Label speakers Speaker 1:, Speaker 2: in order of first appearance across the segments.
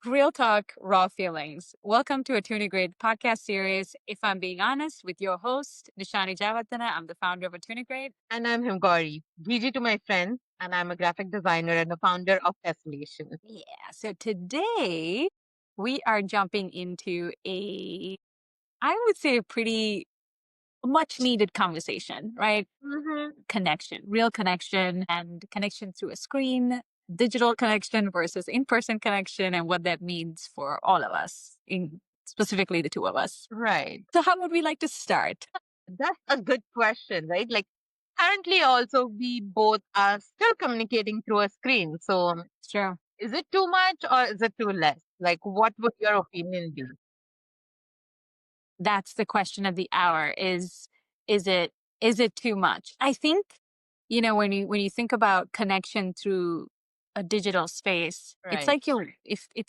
Speaker 1: Real talk, raw feelings. Welcome to Attunigrate podcast series. If I'm being honest, with your host, Nishani Javatana, I'm the founder of Attunigrate.
Speaker 2: And I'm Himgori, GG to my friends, and I'm a graphic designer and the founder of Tesselation.
Speaker 1: Yeah, so today we are jumping into I would say, a pretty much needed conversation, right? Connection, real connection, and connection through a screen, digital connection versus in-person connection, and what that means for all of us, specifically the two of us.
Speaker 2: Right.
Speaker 1: So how would we like to start?
Speaker 2: That's a good question, right? Like, currently, also, we both are still communicating through a screen. So,
Speaker 1: Sure.
Speaker 2: is it too much or is it too less? Like, what would your opinion be?
Speaker 1: That's the question of the hour. Is it too much? I think, when you think about connection through a digital space, it's
Speaker 2: Right.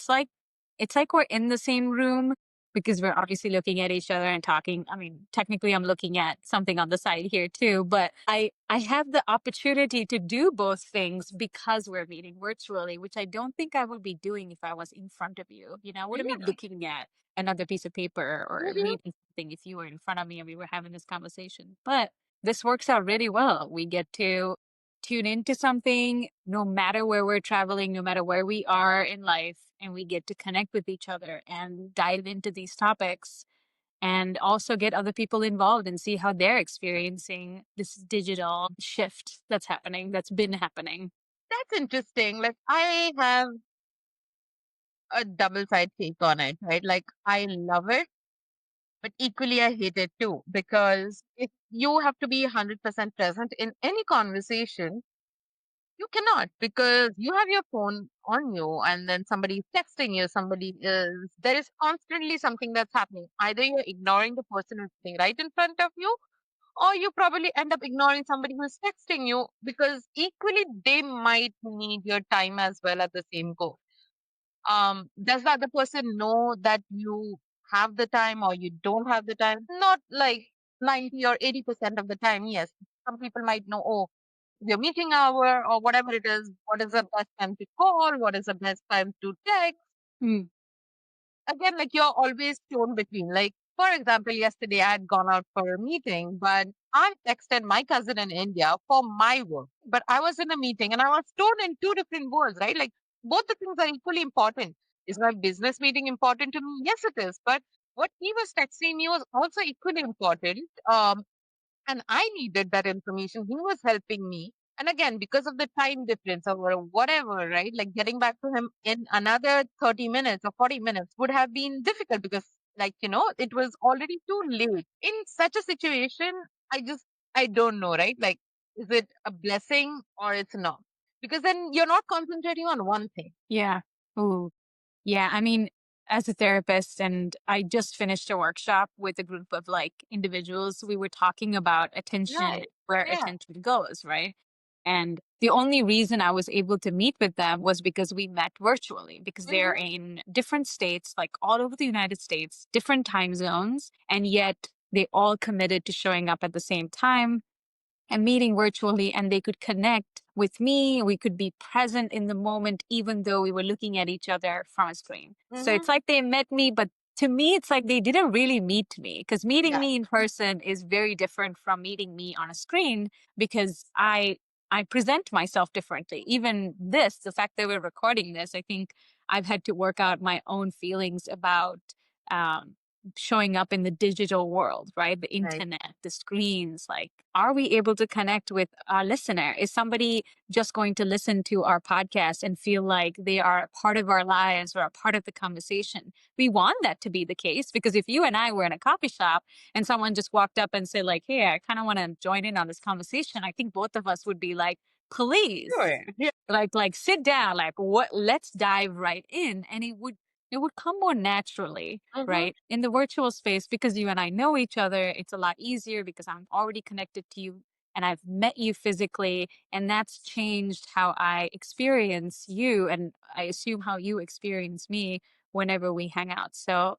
Speaker 1: like it's like we're in the same room because we're obviously looking at each other and talking. I mean, technically I'm looking at something on the side here too, but I have the opportunity to do both things because we're meeting virtually, which I don't think I would be doing if I was in front of you. I wouldn't be
Speaker 2: Yeah.
Speaker 1: looking at another piece of paper or
Speaker 2: Mhm.
Speaker 1: reading something if you were in front of me and we were having this conversation. But this works out really well. We get to tune into something no matter where we're traveling, no matter where we are in life, and we get to connect with each other and dive into these topics and also get other people involved and see how they're experiencing this digital shift that's been happening.
Speaker 2: That's interesting. Like, I have a double side take on it, right? Like, I love it, but equally I hate it too, because if you have to be 100% present in any conversation, you cannot, because you have your phone on you and then somebody is texting you, there is constantly something that's happening. Either you're ignoring the person who's sitting right in front of you, or you probably end up ignoring somebody who's texting you because equally they might need your time as well at the same go. Does the other person know that you have the time or you don't have the time? Not like 90 or 80% of the time, yes. Some people might know, oh, your meeting hour or whatever it is, what is the best time to call, what is the best time to text.
Speaker 1: Mm.
Speaker 2: Again, like, you're always torn between. Like, for example, yesterday I had gone out for a meeting, but I texted my cousin in India for my work. But I was in a meeting and I was torn in two different worlds, right? Like, both the things are equally important. Is my business meeting important to me? Yes, it is. But what he was texting me was also equally important. And I needed that information. He was helping me. And again, because of the time difference or whatever, right? Like, getting back to him in another 30 minutes or 40 minutes would have been difficult because, like, it was already too late. In such a situation, I don't know, right? Like, is it a blessing or it's not? Because then you're not concentrating on one thing.
Speaker 1: Yeah. Ooh. Yeah, I mean, as a therapist, and I just finished a workshop with a group of like individuals, we were talking about attention,
Speaker 2: Right.
Speaker 1: where
Speaker 2: Yeah.
Speaker 1: attention goes, right? And the only reason I was able to meet with them was because we met virtually, because they're
Speaker 2: Hmm.
Speaker 1: in different states, like all over the United States, different time zones, and yet they all committed to showing up at the same time and meeting virtually, and they could connect with me. We could be present in the moment, even though we were looking at each other from a screen. So
Speaker 2: Hmm.
Speaker 1: it's like they met me, but to me, it's like they didn't really meet me, because meeting
Speaker 2: Yeah.
Speaker 1: me in person is very different from meeting me on a screen, because I present myself differently. Even this, the fact that we're recording this, I think I've had to work out my own feelings about um, showing up in the digital world, right? The
Speaker 2: Right.
Speaker 1: internet, the screens. Like, are we able to connect with our listener? Is somebody just going to listen to our podcast and feel like they are a part of our lives or a part of the conversation? We want that to be the case, because if you and I were in a coffee shop and someone just walked up and said, like, hey, I kind of want to join in on this conversation, I think both of us would be like, please,
Speaker 2: Sure. Yeah.
Speaker 1: like sit down, like, what, let's dive right in. And it would come more naturally,
Speaker 2: Hmm.
Speaker 1: right? In the virtual space, because you and I know each other, it's a lot easier because I'm already connected to you and I've met you physically. And that's changed how I experience you. And I assume how you experience me whenever we hang out. So,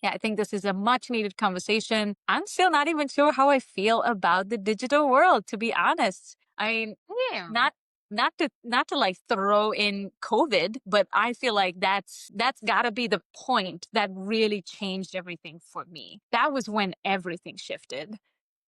Speaker 1: yeah, I think this is a much needed conversation. I'm still not even sure how I feel about the digital world, to be honest. I mean,
Speaker 2: Yeah.
Speaker 1: not not to like throw in COVID, but I feel like that's got to be the point that really changed everything for me. That was when everything shifted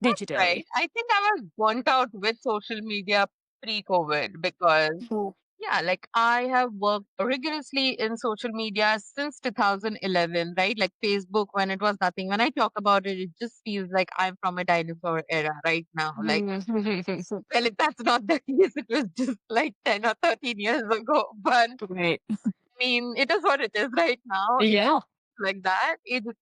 Speaker 2: Right.
Speaker 1: digitally.
Speaker 2: I think I was burnt out with social media pre-COVID because,
Speaker 1: Ooh.
Speaker 2: yeah, like I have worked rigorously in social media since 2011, right? Like Facebook when it was nothing. When I talk about it, it just feels like I'm from a dinosaur era right now. Like,
Speaker 1: Mm.
Speaker 2: well, if that's not the case, it was just like 10 or 13 years ago. But
Speaker 1: Right.
Speaker 2: I mean, it is what it is right now. It
Speaker 1: Yeah.
Speaker 2: like that ages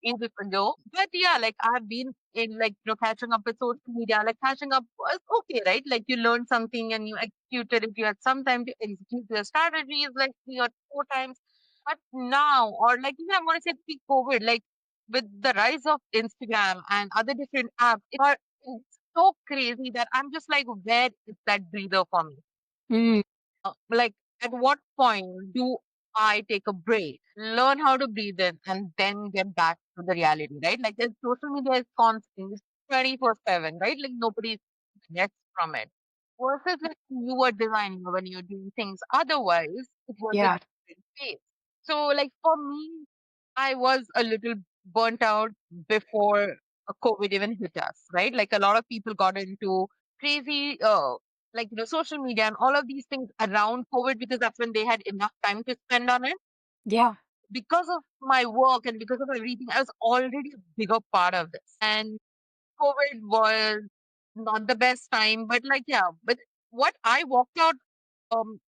Speaker 2: ago. But yeah, like I've been in like catching up with social media. Like catching up was okay, right? Like you learned something and you executed it. You had some time to execute your strategies, like 3 or 4 times. But now, or like even I'm gonna say pre-COVID, like with the rise of Instagram and other different apps, it's so crazy that I'm just like, where is that breather for me?
Speaker 1: Mm.
Speaker 2: Like, at what point do I take a break, learn how to breathe in, and then get back to the reality, right? Like, the social media is constant, it's 24/7, right? Like, nobody gets from it. Versus like you were designing or when you're doing things otherwise, it was a
Speaker 1: Yeah.
Speaker 2: different phase. So, like, for me, I was a little burnt out before COVID even hit us, right? Like, a lot of people got into crazy like social media and all of these things around COVID because that's when they had enough time to spend on it.
Speaker 1: Yeah.
Speaker 2: Because of my work and because of everything, I was already a bigger part of this. And COVID was not the best time, but like yeah, but what I walked out um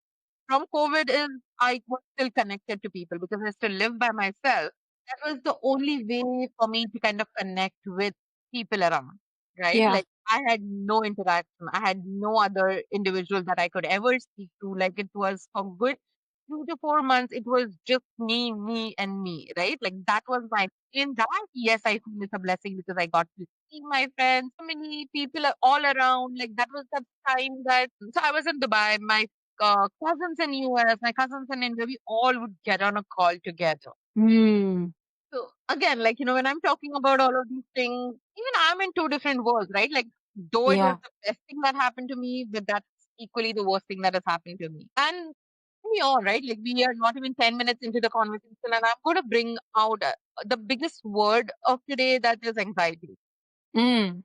Speaker 2: from COVID is I was still connected to people because I still live by myself. That was the only way for me to kind of connect with people around, right?
Speaker 1: Yeah.
Speaker 2: Like I had no interaction. I had no other individual that I could ever speak to. Like it was for good 2 to 4 months, it was just me, and me, right? Like that was my in that, yes, I feel it's a blessing because I got to see my friends, so many people are all around. Like that was the time that so I was in Dubai. My cousins in US, my cousins in India, we all would get on a call together.
Speaker 1: Mm.
Speaker 2: So again, like when I'm talking about all of these things, even I'm in two different worlds, right? Like though it was
Speaker 1: Yeah.
Speaker 2: the best thing that happened to me, but that's equally the worst thing that has happened to me. And we all right, like we are not even 10 minutes into the conversation, and I'm going to bring out the biggest word of today that is anxiety.
Speaker 1: Mm.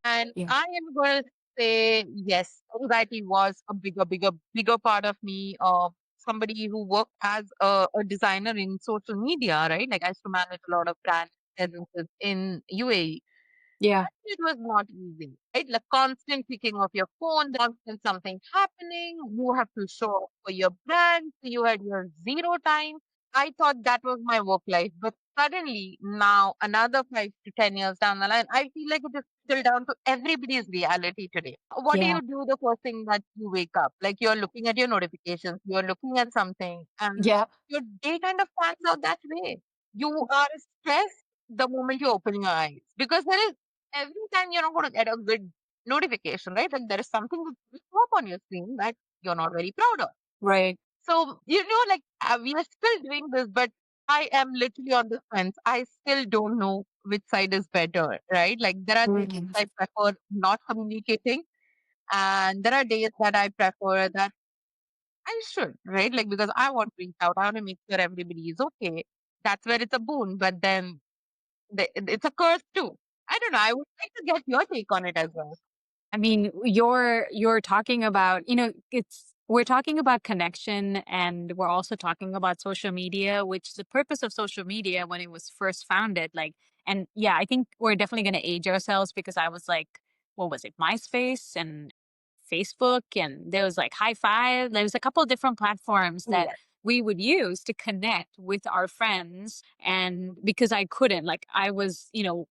Speaker 2: And
Speaker 1: Yeah.
Speaker 2: I am going to say, yes, anxiety was a bigger part of me, of somebody who worked as a designer in social media, right? Like I used to manage a lot of brand presences in UAE.
Speaker 1: Yeah.
Speaker 2: It was not easy, right? Like constant picking of your phone, the constant something happening. You have to show up for your brand. So you had your zero time. I thought that was my work life, but suddenly now another 5 to 10 years down the line, I feel like it is still down to everybody's reality today. What do
Speaker 1: Yeah.
Speaker 2: you do the first thing that you wake up? Like you're looking at your notifications, you're looking at something, and
Speaker 1: Yeah.
Speaker 2: your day kind of plans out that way. You are stressed the moment you open your eyes because there is every time you're not going to get a good notification, right? Like there is something that will show up on your screen that you're not very proud of.
Speaker 1: Right.
Speaker 2: So, like we are still doing this, but I am literally on the fence. I still don't know which side is better, right? Like there are days
Speaker 1: Mm.
Speaker 2: I prefer not communicating, and there are days that I prefer that I should, right? Like because I want to reach out, I want to make sure everybody is okay. That's where it's a boon, but then it's a curse too. I don't know. I would like to get your take on it as well.
Speaker 1: I mean, you're talking about, it's we're talking about connection and we're also talking about social media, which the purpose of social media when it was first founded, like, and yeah, I think we're definitely going to age ourselves because I was like, what was it, MySpace and Facebook, and there was like High Five. There was a couple of different platforms that
Speaker 2: Yes,
Speaker 1: we would use to connect with our friends. And because I couldn't, like, I was,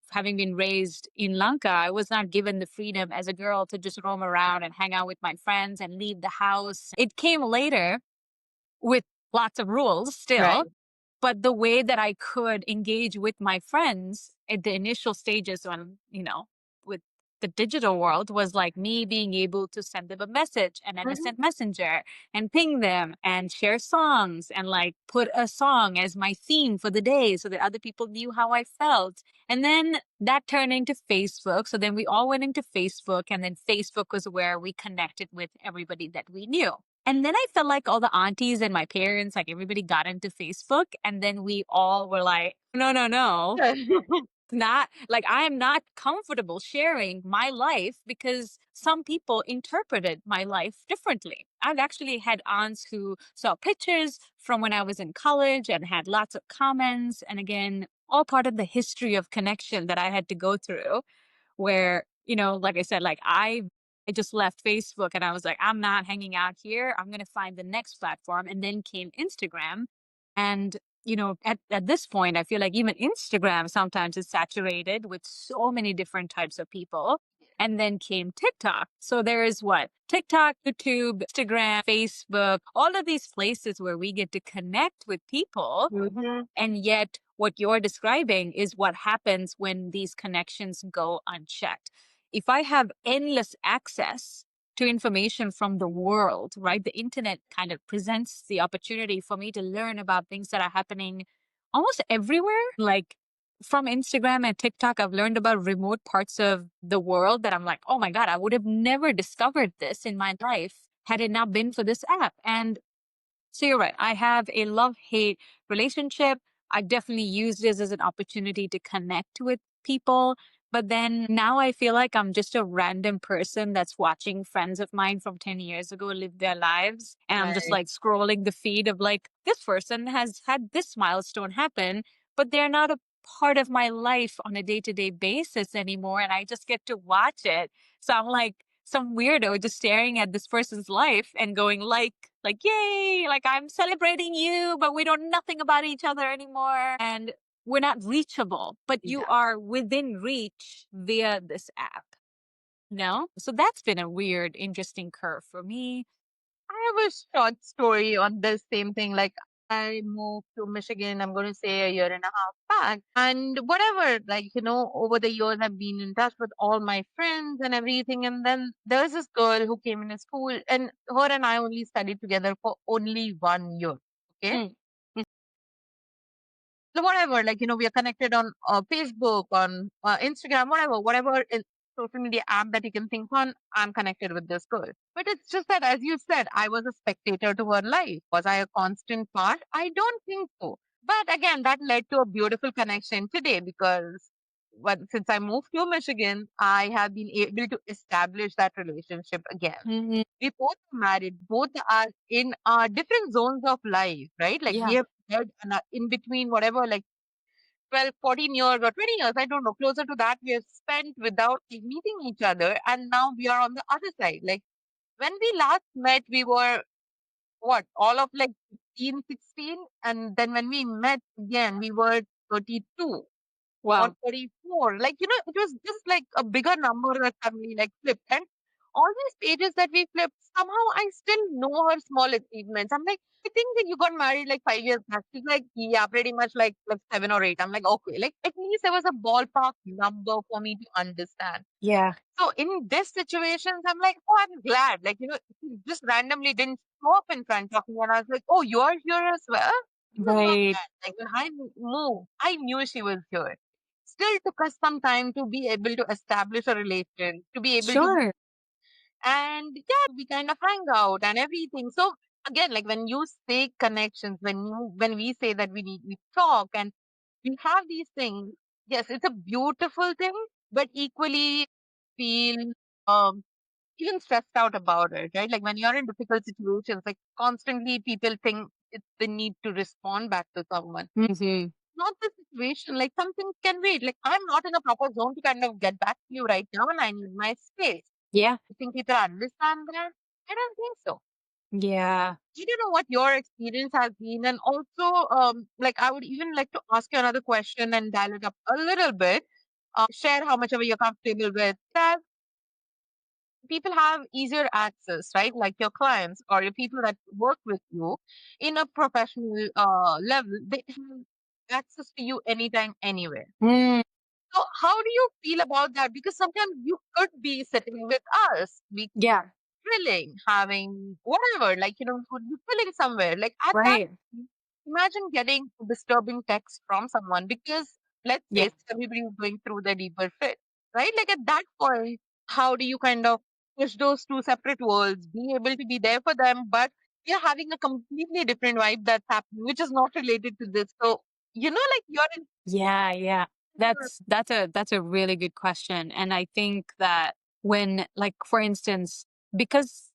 Speaker 1: having been raised in Lanka, I was not given the freedom as a girl to just roam around and hang out with my friends and leave the house. It came later with lots of rules still,
Speaker 2: right.
Speaker 1: but the way that I could engage with my friends at the initial stages when, with the digital world was like me being able to send them a message and
Speaker 2: Mhm.
Speaker 1: MSN Messenger and ping them and share songs and like put a song as my theme for the day so that other people knew how I felt. And then that turned into Facebook. So then we all went into Facebook, and then Facebook was where we connected with everybody that we knew. And then I felt like all the aunties and my parents, like everybody got into Facebook. And then we all were like, no, no, no, not like I am not comfortable sharing my life because some people interpreted my life differently. I've actually had aunts who saw pictures from when I was in college and had lots of comments. And again, all part of the history of connection that I had to go through where, like I said, like I just left Facebook and I was like, I'm not hanging out here. I'm gonna find the next platform. And then came Instagram. And at this point, I feel like even Instagram sometimes is saturated with so many different types of people. And then came TikTok. So there is what? TikTok, YouTube, Instagram, Facebook, all of these places where we get to connect with people,
Speaker 2: Mhm.
Speaker 1: and yet, what you're describing is what happens when these connections go unchecked. If I have endless access to information from the world, right, the internet kind of presents the opportunity for me to learn about things that are happening almost everywhere. Like from Instagram and TikTok, I've learned about remote parts of the world that I'm like, oh my God, I would have never discovered this in my life had it not been for this app. And so you're right. I have a love hate relationship. I definitely use this as an opportunity to connect with people. But then now I feel like I'm just a random person that's watching friends of mine from 10 years ago live their lives. And I'm just
Speaker 2: Right.
Speaker 1: like scrolling the feed of like, this person has had this milestone happen, but they're not a part of my life on a day to day basis anymore. And I just get to watch it. So I'm like, some weirdo just staring at this person's life and going like yay, like I'm celebrating you, but we know nothing about each other anymore and we're not reachable, but you
Speaker 2: Yeah.
Speaker 1: are within reach via this app. No, so that's been a weird interesting curve for me.
Speaker 2: I have a short story on this same thing. Like, I moved to Michigan, I'm going to say a year and a half back. And whatever, like, over the years, I've been in touch with all my friends and everything. And then there's this girl who came in a school, and her and I only studied together for only 1 year. Okay.
Speaker 1: Mm,
Speaker 2: So whatever, like, we are connected on Facebook, on Instagram, whatever social media app that you can think on, I'm connected with this girl. But it's just that, as you said, I was a spectator to her life. Was I a constant part? I don't think so. But again, that led to a beautiful connection today because since I moved to Michigan, I have been able to establish that relationship again.
Speaker 1: mhm.
Speaker 2: We both are married, both are in different zones of life, right? Like we
Speaker 1: Yeah.
Speaker 2: have had in between whatever, like 12, 14 years or 20 years, I don't know, closer to that, we have spent without like, meeting each other. And now we are on the other side. Like when we last met, we were what, all of like 15, 16. And then when we met again, we were 32 or
Speaker 1: Wow.
Speaker 2: 34. Like, it was just like a bigger number that suddenly like flipped. And all these pages that we flipped, somehow I still know her small achievements. I'm like, I think that you got married like 5 years back. She's like, yeah, pretty much like 7 or 8. I'm like, okay, like at least there was a ballpark number for me to understand.
Speaker 1: Yeah.
Speaker 2: So in this situations, I'm like, oh, I'm glad. Like, she just randomly didn't show up in front of me. And I was like, oh, you're here as well? It was not
Speaker 1: Right.
Speaker 2: bad. Like when I moved, I knew she was here. Still took us some time to be able to establish a relation, to be able to,
Speaker 1: Sure.
Speaker 2: and yeah, we kind of hang out and everything. So again, like when you say connections, when we say that we talk and we have these things, yes, it's a beautiful thing, but equally feel um even stressed out about it, right? Like when you're in difficult situations, like constantly people think it's the need to respond back to someone.
Speaker 1: Hmm.
Speaker 2: Not the situation. Like something can wait. Like I'm not in a proper zone to kind of get back to you right now, and I need my space.
Speaker 1: Yeah.
Speaker 2: You think people understand that? I don't think so.
Speaker 1: Yeah.
Speaker 2: I don't know what your experience has been, and also, like I would even like to ask you another question and dial it up a little bit. Share how much ever you're comfortable with. That people have easier access, right? Like your clients or your people that work with you in a professional level, they have access to you anytime, anywhere. So how do you feel about that? Because sometimes you could be sitting with us, we
Speaker 1: Yeah.
Speaker 2: grilling, having whatever, like, you could be chilling somewhere. Like at that,
Speaker 1: Right.
Speaker 2: time, imagine getting a disturbing text from someone because let's
Speaker 1: Yeah.
Speaker 2: say everybody is going through the deeper shit, right? Like at that point, how do you kind of push those two separate worlds, be able to be there for them, but you're having a completely different vibe that's happening, which is not related to this. So, like you're in.
Speaker 1: Yeah, yeah. That's a really good question. And I think that when, like, for instance, because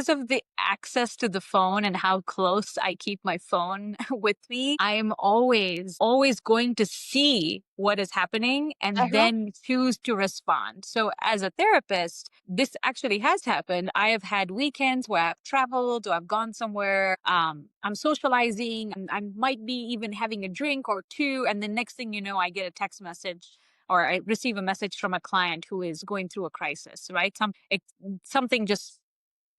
Speaker 1: of the access to the phone and how close I keep my phone with me, I am always going to see what is happening and
Speaker 2: Uh-huh.
Speaker 1: then choose to respond. So as a therapist, this actually has happened. I have had weekends where I've traveled or I've gone somewhere. I'm socializing. I might be even having a drink or two. And the next thing you know, I get a text message or I receive a message from a client who is going through a crisis, right? Something just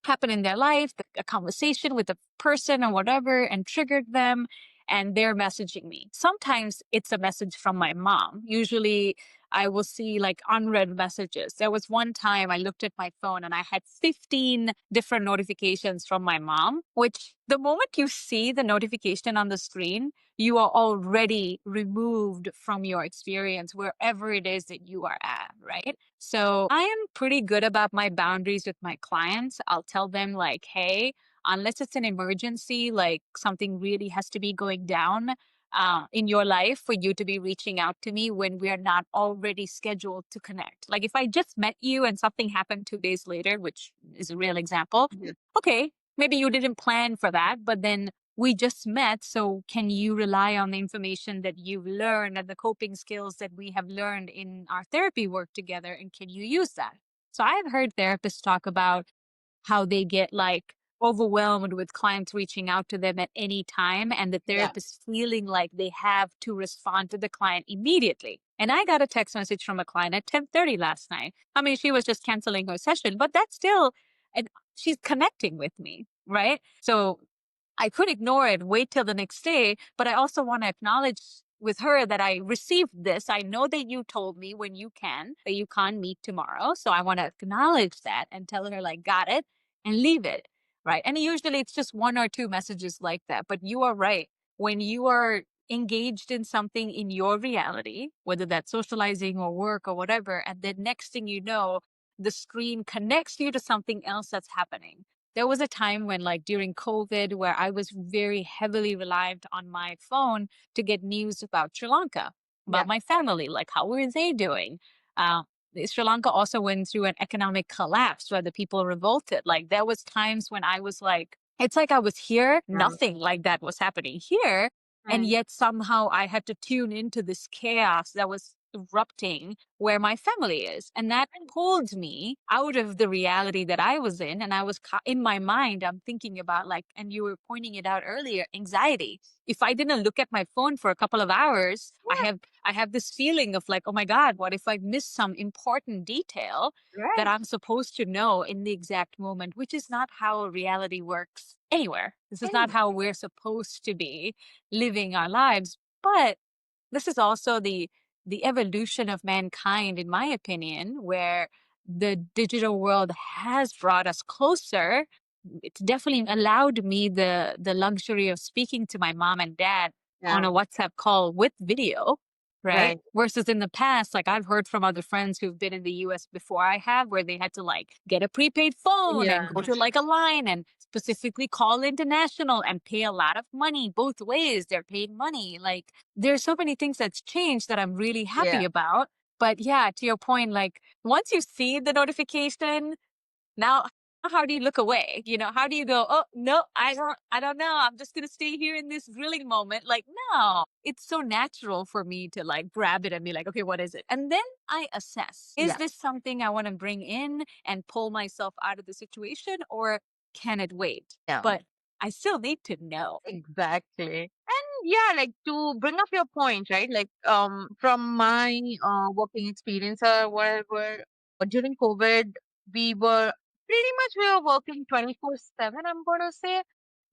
Speaker 1: happened in their life, a conversation with a person or whatever, and triggered them. And they're messaging me. Sometimes it's a message from my mom. Usually I will see like unread messages. There was one time I looked at my phone and I had 15 different notifications from my mom, which the moment you see the notification on the screen, you are already removed from your experience wherever it is that you are at, right? So I am pretty good about my boundaries with my clients. I'll tell them, like, hey, unless it's an emergency, like something really has to be going down in your life for you to be reaching out to me when we are not already scheduled to connect. Like if I just met you and something happened 2 days later, which is a real example,
Speaker 2: Yes.
Speaker 1: okay, maybe you didn't plan for that, but then we just met. So can you rely on the information that you've learned and the coping skills that we have learned in our therapy work together? And can you use that? So I've heard therapists talk about how they get like overwhelmed with clients reaching out to them at any time and the
Speaker 2: Yeah.
Speaker 1: therapist feeling like they have to respond to the client immediately. And I got a text message from a client at 10:30 last night. I mean, she was just canceling her session, but that's still, and she's connecting with me, right? So I could ignore it, wait till the next day, but I also want to acknowledge with her that I received this. I know that you told me when you can that you can't meet tomorrow. So I want to acknowledge that and tell her, like, got it and leave it. Right. And usually it's just one or two messages like that. But you are right. When you are engaged in something in your reality, whether that's socializing or work or whatever, and then next thing you know, the screen connects you to something else that's happening. There was a time when, like during COVID, where I was very heavily reliant on my phone to get news about Sri Lanka, about
Speaker 2: Yeah.
Speaker 1: my family, like how were they doing? Uh, Sri Lanka also went through an economic collapse where the people revolted. Like there was times when I was like, it's like I was here,
Speaker 2: Mm.
Speaker 1: nothing like that was happening here. And
Speaker 2: Mm.
Speaker 1: yet somehow I had to tune into this chaos that was erupting where my family is. And that pulled me out of the reality that I was in. And I was in my mind, I'm thinking about, like, and you were pointing it out earlier, anxiety. If I didn't look at my phone for a couple of hours, I have this feeling of like, oh my God, what if I miss some important detail that
Speaker 2: Right.
Speaker 1: I'm supposed to know in the exact moment, which is not how reality works anywhere. This is not
Speaker 2: Anyway.
Speaker 1: how we're supposed to be living our lives. But this is also the evolution of mankind, in my opinion, where the digital world has brought us closer. It's definitely allowed me the luxury of speaking to my mom and dad on
Speaker 2: Yeah.
Speaker 1: a WhatsApp call with video, right?
Speaker 2: Right.
Speaker 1: Versus in the past, like I've heard from other friends who've been in the US before I have, where they had to like get a prepaid phone and
Speaker 2: Yeah.
Speaker 1: go to like a line and specifically call international and pay a lot of money both ways. They're paying money. Like there's so many things that's changed that I'm really
Speaker 2: Yeah.
Speaker 1: happy about. But yeah, to your point, like once you see the notification, now how do you look away? How do you go, oh no, I don't know. I'm just gonna stay here in this grilling moment. Like, no. It's so natural for me to like grab it and be like, okay, what is it? And then I assess. Is
Speaker 2: Yeah.
Speaker 1: this something I want to bring in and pull myself out of the situation, or can it wait?
Speaker 2: Yeah.
Speaker 1: But I still need to know.
Speaker 2: Exactly. And yeah, like to bring up your point, right? Like from my working experience, where during COVID we were we were working 24/7, I'm gonna say.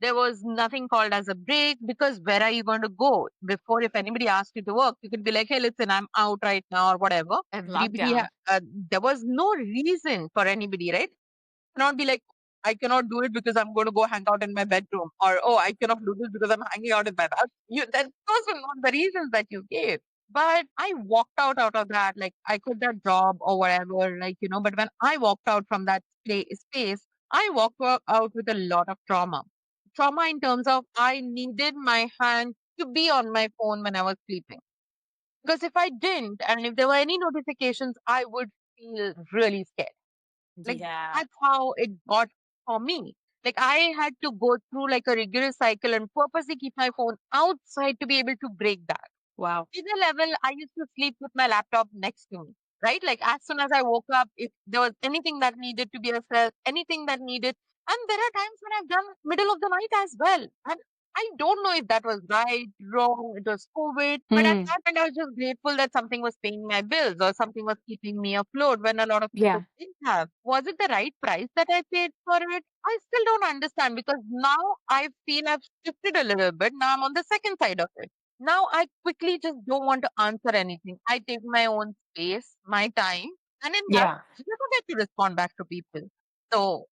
Speaker 2: There was nothing called as a break because where are you going to go? Before, if anybody asked you to work, you could be like, hey, listen, I'm out right now or whatever.
Speaker 1: Lockdown.
Speaker 2: There was no reason for anybody, right? Cannot be like, I cannot do it because I'm going to go hang out in my bedroom, or oh, I cannot do this because I'm hanging out in my bed. Those were not the reasons that you gave. But I walked out of that, like I quit that job or whatever, like But when I walked out from that space, I out with a lot of trauma. Trauma in terms of I needed my hand to be on my phone when I was sleeping. Because if I didn't, and if there were any notifications, I would feel really scared. Like
Speaker 1: Yeah.
Speaker 2: that's how it got for me. Like I had to go through like a rigorous cycle and purposely keep my phone outside to be able to break that.
Speaker 1: Wow.
Speaker 2: To the level I used to sleep with my laptop next to me, right? Like as soon as I woke up, if there was anything that needed to be assessed, anything that needed, and there are times when I've done middle of the night as well. And I don't know if that was right, wrong, it was COVID, but at
Speaker 1: Mm.
Speaker 2: that point I was just grateful that something was paying my bills or something was keeping me afloat when a lot of people
Speaker 1: Yeah.
Speaker 2: didn't have. Was it the right price that I paid for it? I still don't understand because now I feel I've shifted a little bit. Now I'm on the second side of it. Now I quickly just don't want to answer anything. I take my own space, my time, and in that,
Speaker 1: Yeah.
Speaker 2: you don't get to respond back to people. So,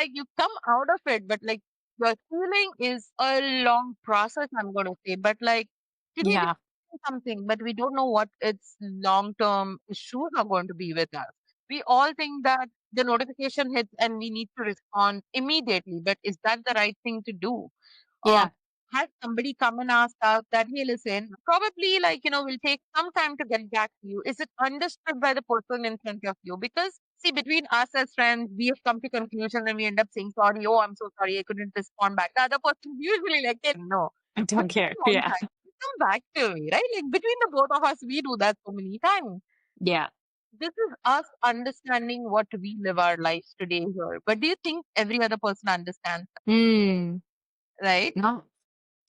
Speaker 2: like you come out of it, but like your healing is a long process, I'm going to say. But like today we
Speaker 1: Yeah.
Speaker 2: do something, but we don't know what its long term issues are going to be with us. We all think that the notification hits and we need to respond immediately, but is that the right thing to do? um,
Speaker 1: Yeah.
Speaker 2: has somebody come and asked us that, hey, listen, probably we'll take some time to get back to you. Is it understood by the person in front of you? Because see, between us as friends, we have come to conclusion and we end up saying sorry. Oh, I'm so sorry, I couldn't respond back. The other person usually like, hey, no,
Speaker 1: I
Speaker 2: what
Speaker 1: don't
Speaker 2: took
Speaker 1: care.
Speaker 2: a long
Speaker 1: Yeah.
Speaker 2: time? Come back to me, right? Like between the both of us, we do that so many times.
Speaker 1: Yeah.
Speaker 2: This is us understanding what we live our lives today here. But do you think every other person understands,
Speaker 1: Mm.
Speaker 2: right?
Speaker 1: No.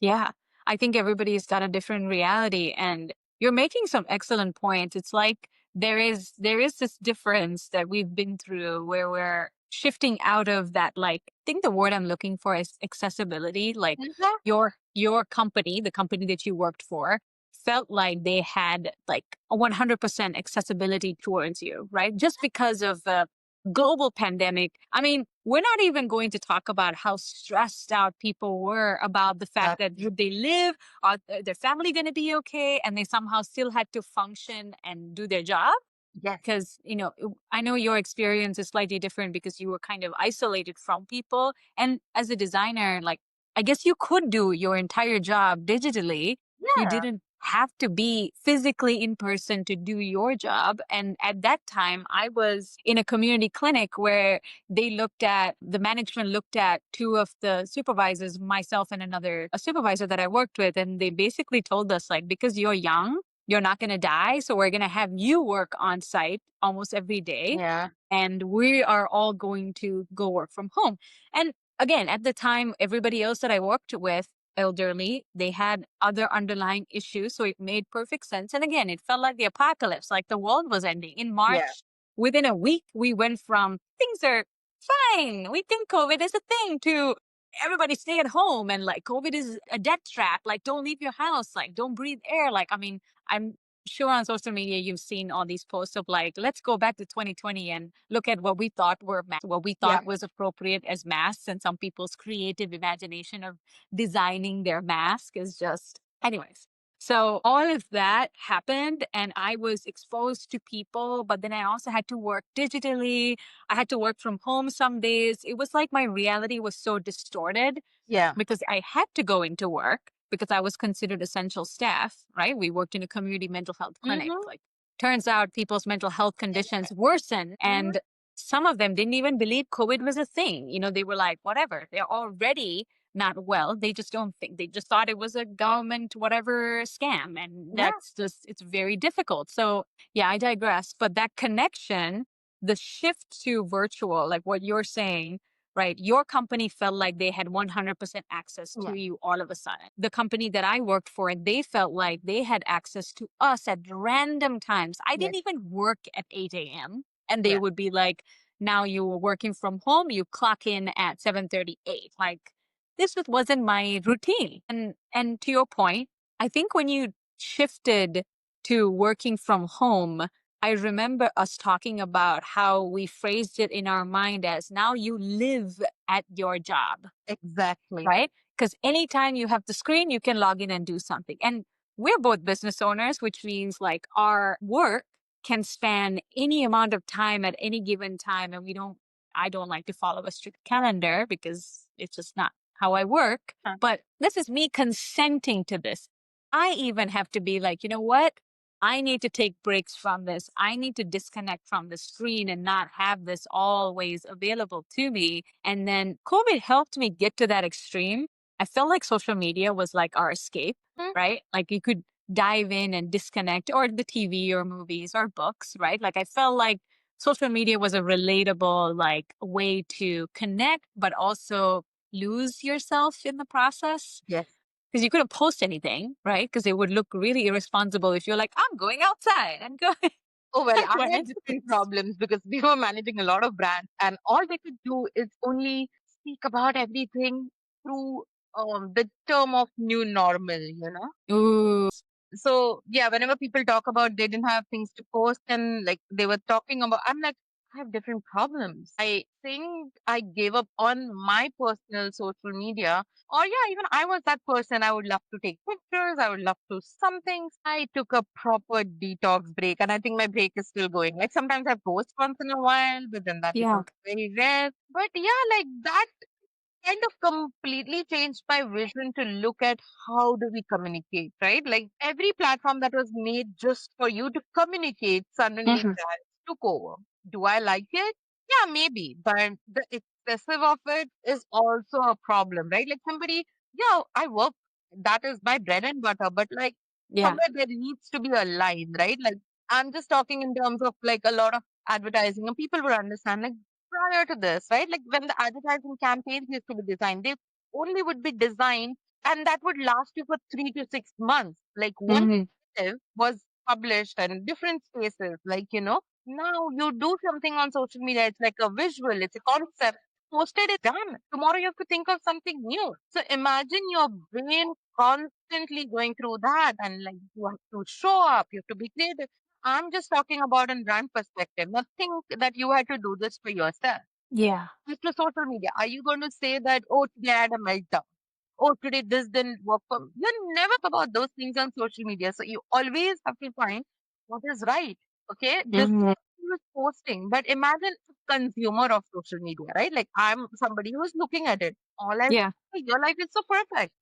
Speaker 1: Yeah. I think everybody's got a different reality, and you're making some excellent points. It's like there is this difference that we've been through where we're shifting out of that, like, I think the word I'm looking for is accessibility. Like your company, the company that you worked for, felt like they had like a 100% accessibility towards you, right? Just because of the global pandemic. I mean, we're not even going to talk about how stressed out people were about the fact that
Speaker 2: Exactly.
Speaker 1: would they live, are their family going to be okay, and they somehow still had to function and do their job.
Speaker 2: Yes.
Speaker 1: Because I know your experience is slightly different because you were kind of isolated from people, and as a designer, like, I guess you could do your entire job digitally. You
Speaker 2: Yeah.
Speaker 1: didn't have to be physically in person to do your job. And at that time, I was in a community clinic where the management looked at two of the supervisors, myself and another a supervisor that I worked with, and they basically told us, like, because you're young, you're not going to die. So we're going to have you work on site almost every day.
Speaker 2: Yeah.
Speaker 1: And we are all going to go work from home. And again, at the time, everybody else that I worked with, elderly, they had other underlying issues. So it made perfect sense. And again, it felt like the apocalypse, like the world was ending. In
Speaker 2: Yeah.
Speaker 1: March, within a week, we went from things are fine. We think COVID is a thing to everybody stay at home, and like COVID is a death trap. Like, don't leave your house. Like, don't breathe air. Like, I mean, I'm sure on social media you've seen all these posts of like, let's go back to 2020 and look at what we thought what we
Speaker 2: Yeah.
Speaker 1: thought was appropriate as masks, and some people's creative imagination of designing their mask is just, anyways. So all of that happened, and I was exposed to people, but then I also had to work digitally. I had to work from home some days. It was like my reality was so distorted
Speaker 2: Yeah.
Speaker 1: because I had to go into work because I was considered essential staff, right? We worked in a community mental health clinic.
Speaker 2: Mhm.
Speaker 1: Like, turns out people's mental health conditions worsen,
Speaker 2: Mhm.
Speaker 1: and some of them didn't even believe COVID was a thing. They were like, whatever, they're already not well. They just don't think, they just thought it was a government, whatever scam. And
Speaker 2: Yeah.
Speaker 1: that's just, it's very difficult. So, yeah, I digress. But that connection, the shift to virtual, like what you're saying, right? Your company felt like they had 100% access to
Speaker 2: Yeah.
Speaker 1: you all of a sudden. The company that I worked for, they felt like they had access to us at random times. I
Speaker 2: Yeah.
Speaker 1: didn't even work at 8 a.m. And they
Speaker 2: Yeah.
Speaker 1: would be like, now you were working from home, you clock in at 7:38. Like, this wasn't my routine. And to your point, I think when you shifted to working from home, I remember us talking about how we phrased it in our mind as now you live at your job,
Speaker 2: Exactly.
Speaker 1: right? Because anytime you have the screen, you can log in and do something. And we're both business owners, which means like our work can span any amount of time at any given time. And I don't like to follow a strict calendar because it's just not how I work.
Speaker 2: Huh.
Speaker 1: But this is me consenting to this. I even have to be like, you know what? I need to take breaks from this. I need to disconnect from the screen and not have this always available to me. And then COVID helped me get to that extreme. I felt like social media was like our escape,
Speaker 2: Mm.
Speaker 1: right? Like you could dive in and disconnect, or the TV or movies or books, right? Like I felt like social media was a relatable like way to connect, but also lose yourself in the process
Speaker 2: Yes.
Speaker 1: because you couldn't post anything, right? Because it would look really irresponsible if you're like, I'm going outside and going,
Speaker 2: Oh, well,
Speaker 1: I'm
Speaker 2: I
Speaker 1: going
Speaker 2: had
Speaker 1: to do
Speaker 2: different
Speaker 1: this.
Speaker 2: problems because we were managing a lot of brands, and all they could do is only speak about everything through the term of new normal, you know?
Speaker 1: Ooh,
Speaker 2: So yeah, whenever people talk about they didn't have things to post and like they were talking about, I'm like, I have different problems. I think I gave up on my personal social media. Or yeah, even I was that person. I would love to take pictures. I would love to some things. I took a proper detox break, and I think my break is still going. Like sometimes I post once in a while, but then that
Speaker 1: yeah.
Speaker 2: becomes very rare. But yeah, like that kind of completely changed my vision to look at how do we communicate, right? Like every platform that was made just for you to communicate suddenly
Speaker 1: Mhm.
Speaker 2: brands took over. Do I like it? Yeah, maybe, but the excessive of it is also a problem, right? Like somebody, yeah, I work, that is my bread and butter, but like
Speaker 1: Yeah.
Speaker 2: somewhere there needs to be a line, right? Like I'm just talking in terms of like a lot of advertising, and people would understand like prior to this, right? Like when the advertising campaigns used to be designed, they only would be designed and that would last you for 3 to 6 months. Like one
Speaker 1: Hmm.
Speaker 2: narrative was published in different spaces. Like, you know, now you do something on social media, it's like a visual, it's a concept. Posted it done. Tomorrow you have to think of something new. So imagine your brain constantly going through that and like you have to show up, you have to be creative. I'm just talking about a brand perspective. Now think that you had to do this for yourself.
Speaker 1: Yeah.
Speaker 2: After social media, are you going to say that, oh, today I had a meltdown? Oh, today this didn't work for me? You never talk about those things on social media. So you always have to find what is right. Okay. This
Speaker 1: Hmm.
Speaker 2: is posting, but imagine a consumer of social media, right? Like I'm somebody who's looking at it. All I
Speaker 1: Yeah.
Speaker 2: your life is so perfect.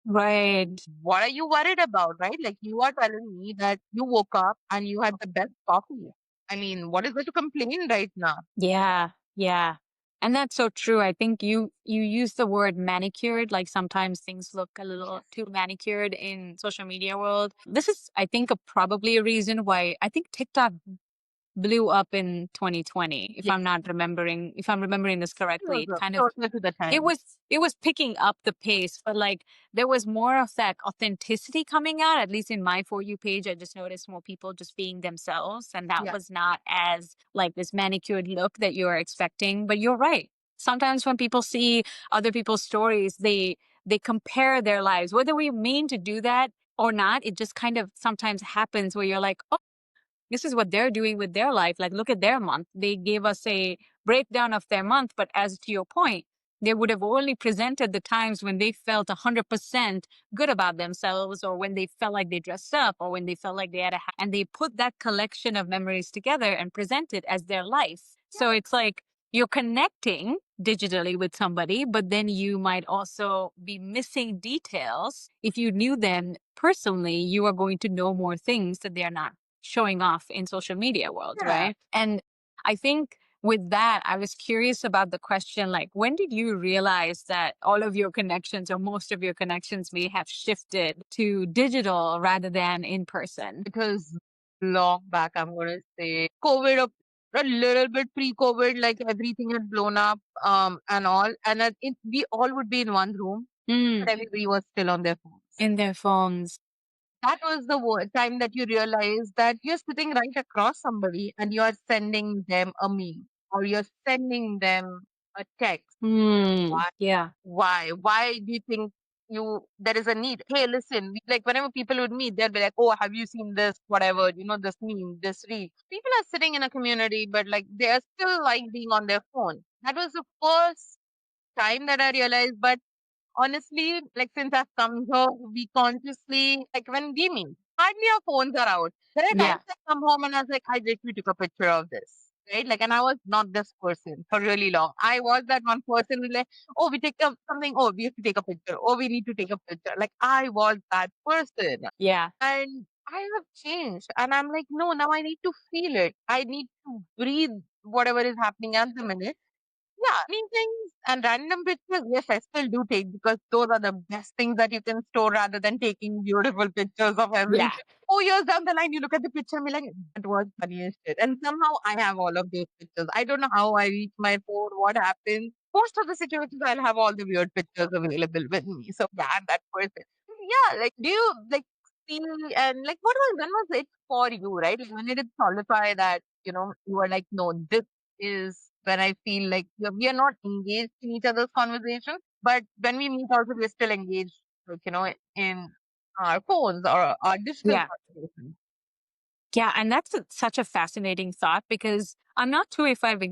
Speaker 1: Right.
Speaker 2: What are you worried about, right? Like you are telling me that you woke up and you had the best coffee. I mean, what is there to complain right now?
Speaker 1: Yeah. Yeah. And that's so true. I think you use the word manicured, like sometimes things look a little
Speaker 2: Yes.
Speaker 1: too manicured in social media world. This is, I think, probably a reason why I think TikTok blew up in 2020,
Speaker 2: Yes.
Speaker 1: if I'm remembering this
Speaker 2: It was
Speaker 1: correctly. It
Speaker 2: a
Speaker 1: kind of
Speaker 2: closer to the
Speaker 1: it
Speaker 2: time.
Speaker 1: was it was picking up the pace, but like there was more of that authenticity coming out, at least in my For You page. I just noticed more people just being themselves, and that
Speaker 2: Yeah.
Speaker 1: was not as like this manicured look that you're expecting. But you're right. Sometimes when people see other people's stories, they compare their lives. Whether we mean to do that or not, it just kind of sometimes happens where you're like, oh, this is what they're doing with their life. Like, look at their month. They gave us a breakdown of their month, but as to your point, they would have only presented the times when they felt 100% good about themselves, or when they felt like they dressed up, or when they felt like they had and they put that collection of memories together and present it as their life. So it's like you're connecting digitally with somebody, but then you might also be missing details. If you knew them personally, you are going to know more things that they are not showing off in social media world,
Speaker 2: Yeah.
Speaker 1: right? And I think with that, I was curious about the question like, when did you realize that all of your connections or most of your connections may have shifted to digital rather than in person?
Speaker 2: It was long back, I'm gonna say. COVID of a little bit pre-COVID, like everything had blown up, and all. And we all would be in one room, but
Speaker 1: Mm,
Speaker 2: everybody was still on their phones.
Speaker 1: in their phones.
Speaker 2: That was the time that you realize that you're sitting right across somebody and you're sending them a meme or you're sending them a text.
Speaker 1: Hmm.
Speaker 2: Why?
Speaker 1: Yeah.
Speaker 2: Why? Why do you think there is a need? Hey, listen, like whenever people would meet, they'll be like, "Oh, have you seen this? Whatever, this meme, this reel." People are sitting in a community, but like they are still like being on their phone. That was the first time that I realized. But honestly, like since I've come here, we consciously, like when we meet, hardly our phones are out. There are
Speaker 1: Yeah.
Speaker 2: times I come home and I was like, I literally took a picture of this. Right? Like, and I was not this person for really long. I was that one person who like, oh, we take something, oh, we have to take a picture. Oh, we need to take a picture. Like I was that person.
Speaker 1: Yeah.
Speaker 2: And I have changed. And I'm like, no, now I need to feel it. I need to breathe whatever is happening at the minute. Yeah, meetings and random pictures, yes, I still do take because those are the best things that you can store rather than taking beautiful pictures of
Speaker 1: Yeah.
Speaker 2: everything. 4 years down the line, you look at the picture and be like, that was funny as shit. And somehow I have all of those pictures. I don't know how I reach my phone, what happens. Most of the situations, I'll have all the weird pictures available with me. So, yeah, I'm that person. Yeah, like, do you like see and like when was it for you, right? Like, when did it solidify that, you were like, no, this is when I feel like we are not engaged in each other's conversation, but when we meet also we're still engaged, like, in our phones or our digital
Speaker 1: Yeah.
Speaker 2: conversations.
Speaker 1: Yeah, and that's such a fascinating thought because I'm not sure if I've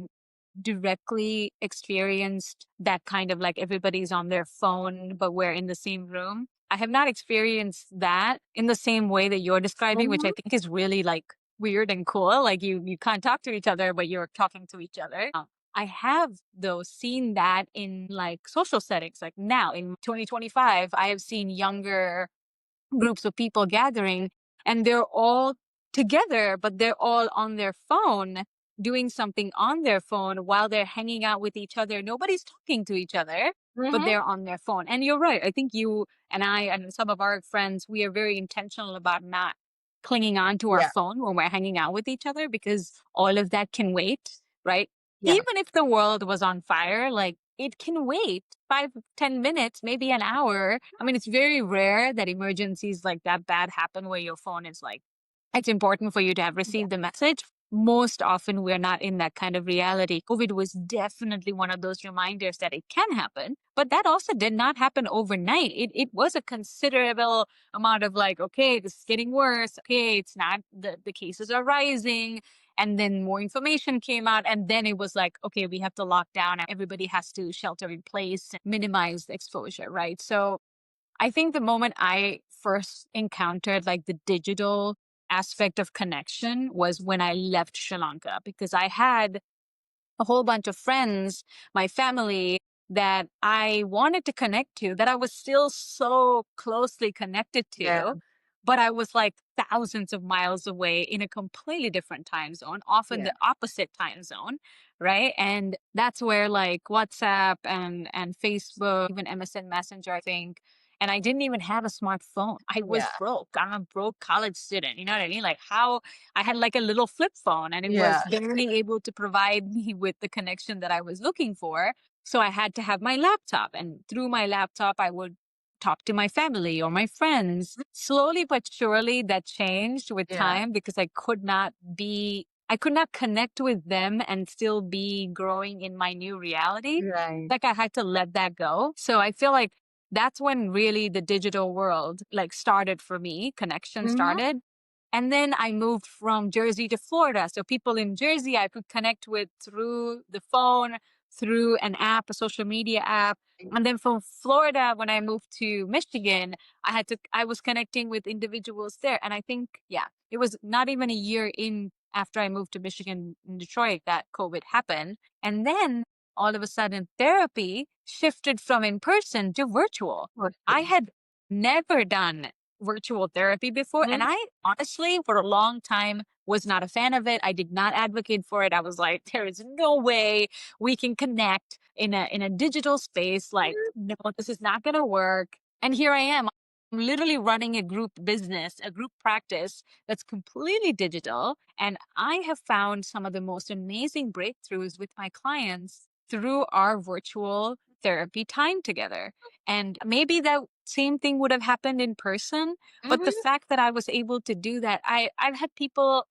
Speaker 1: directly experienced that kind of like everybody's on their phone, but we're in the same room. I have not experienced that in the same way that you're describing, which I
Speaker 2: Mhm.
Speaker 1: think is really like weird and cool. Like you can't talk to each other, but you're talking to each other. I have though seen that in like social settings. Like now in 2025, I have seen younger groups of people gathering and they're all together, but they're all on their phone doing something on their phone while they're hanging out with each other. Nobody's talking to each other, but
Speaker 2: Mhm.
Speaker 1: they're on their phone. And you're right. I think you and I and some of our friends, we are very intentional about not clinging on to our
Speaker 2: Yeah.
Speaker 1: phone when we're hanging out with each other because all of that can wait, right?
Speaker 2: Yeah.
Speaker 1: Even if the world was on fire, like it can wait 5, 10 minutes, maybe an hour. I mean, it's very rare that emergencies like that bad happen where your phone is like, it's important for you to have
Speaker 2: Yeah.
Speaker 1: received the message. Most often, we're not in that kind of reality. COVID was definitely one of those reminders that it can happen, but that also did not happen overnight. It was a considerable amount of like, okay, this is getting worse. Okay, it's not, the cases are rising. And then more information came out. And then it was like, okay, we have to lock down. Everybody has to shelter in place, minimize the exposure, right? So I think the moment I first encountered like the digital aspect of connection was when I left Sri Lanka because I had a whole bunch of friends, my family that I wanted to connect to, that I was still so closely connected
Speaker 2: Yeah.
Speaker 1: to, but I was like thousands of miles away in a completely different time zone, often
Speaker 2: Yeah.
Speaker 1: the opposite time zone, right? And that's where like WhatsApp and Facebook, even MSN Messenger, I think. And I didn't even have a smartphone. I was
Speaker 2: Yeah.
Speaker 1: broke. I'm a broke college student. You know what I mean? Like how I had like a little flip phone and it
Speaker 2: Yeah.
Speaker 1: was barely able to provide me with the connection that I was looking for. So I had to have my laptop. And through my laptop, I would talk to my family or my friends. Slowly but surely, that changed with
Speaker 2: Yeah.
Speaker 1: time because I could not connect with them and still be growing in my new reality.
Speaker 2: Right.
Speaker 1: Like I had to let that go. So I feel like that's when really the digital world like started for me, connection
Speaker 2: Mhm.
Speaker 1: started. And then I moved from Jersey to Florida. So people in Jersey I could connect with through the phone, through an app, a social media app. And then from Florida, when I moved to Michigan, I was connecting with individuals there. And I think, yeah, it was not even a year in after I moved to Michigan in Detroit that COVID happened. And then all of a sudden therapy shifted from in person to virtual. I
Speaker 2: Person.
Speaker 1: had never done virtual therapy before. And
Speaker 2: Mhm.
Speaker 1: I honestly, for a long time, was not a fan of it. I did not advocate for it. I was like, there is no way we can connect in a digital space. Like, no, this is not gonna work. And here I am. I'm literally running a group business, a group practice that's completely digital. And I have found some of the most amazing breakthroughs with my clients through our virtual therapy time together. And maybe that same thing would have happened in person, but the
Speaker 2: Mhm.
Speaker 1: fact that I was able to do that, I've had people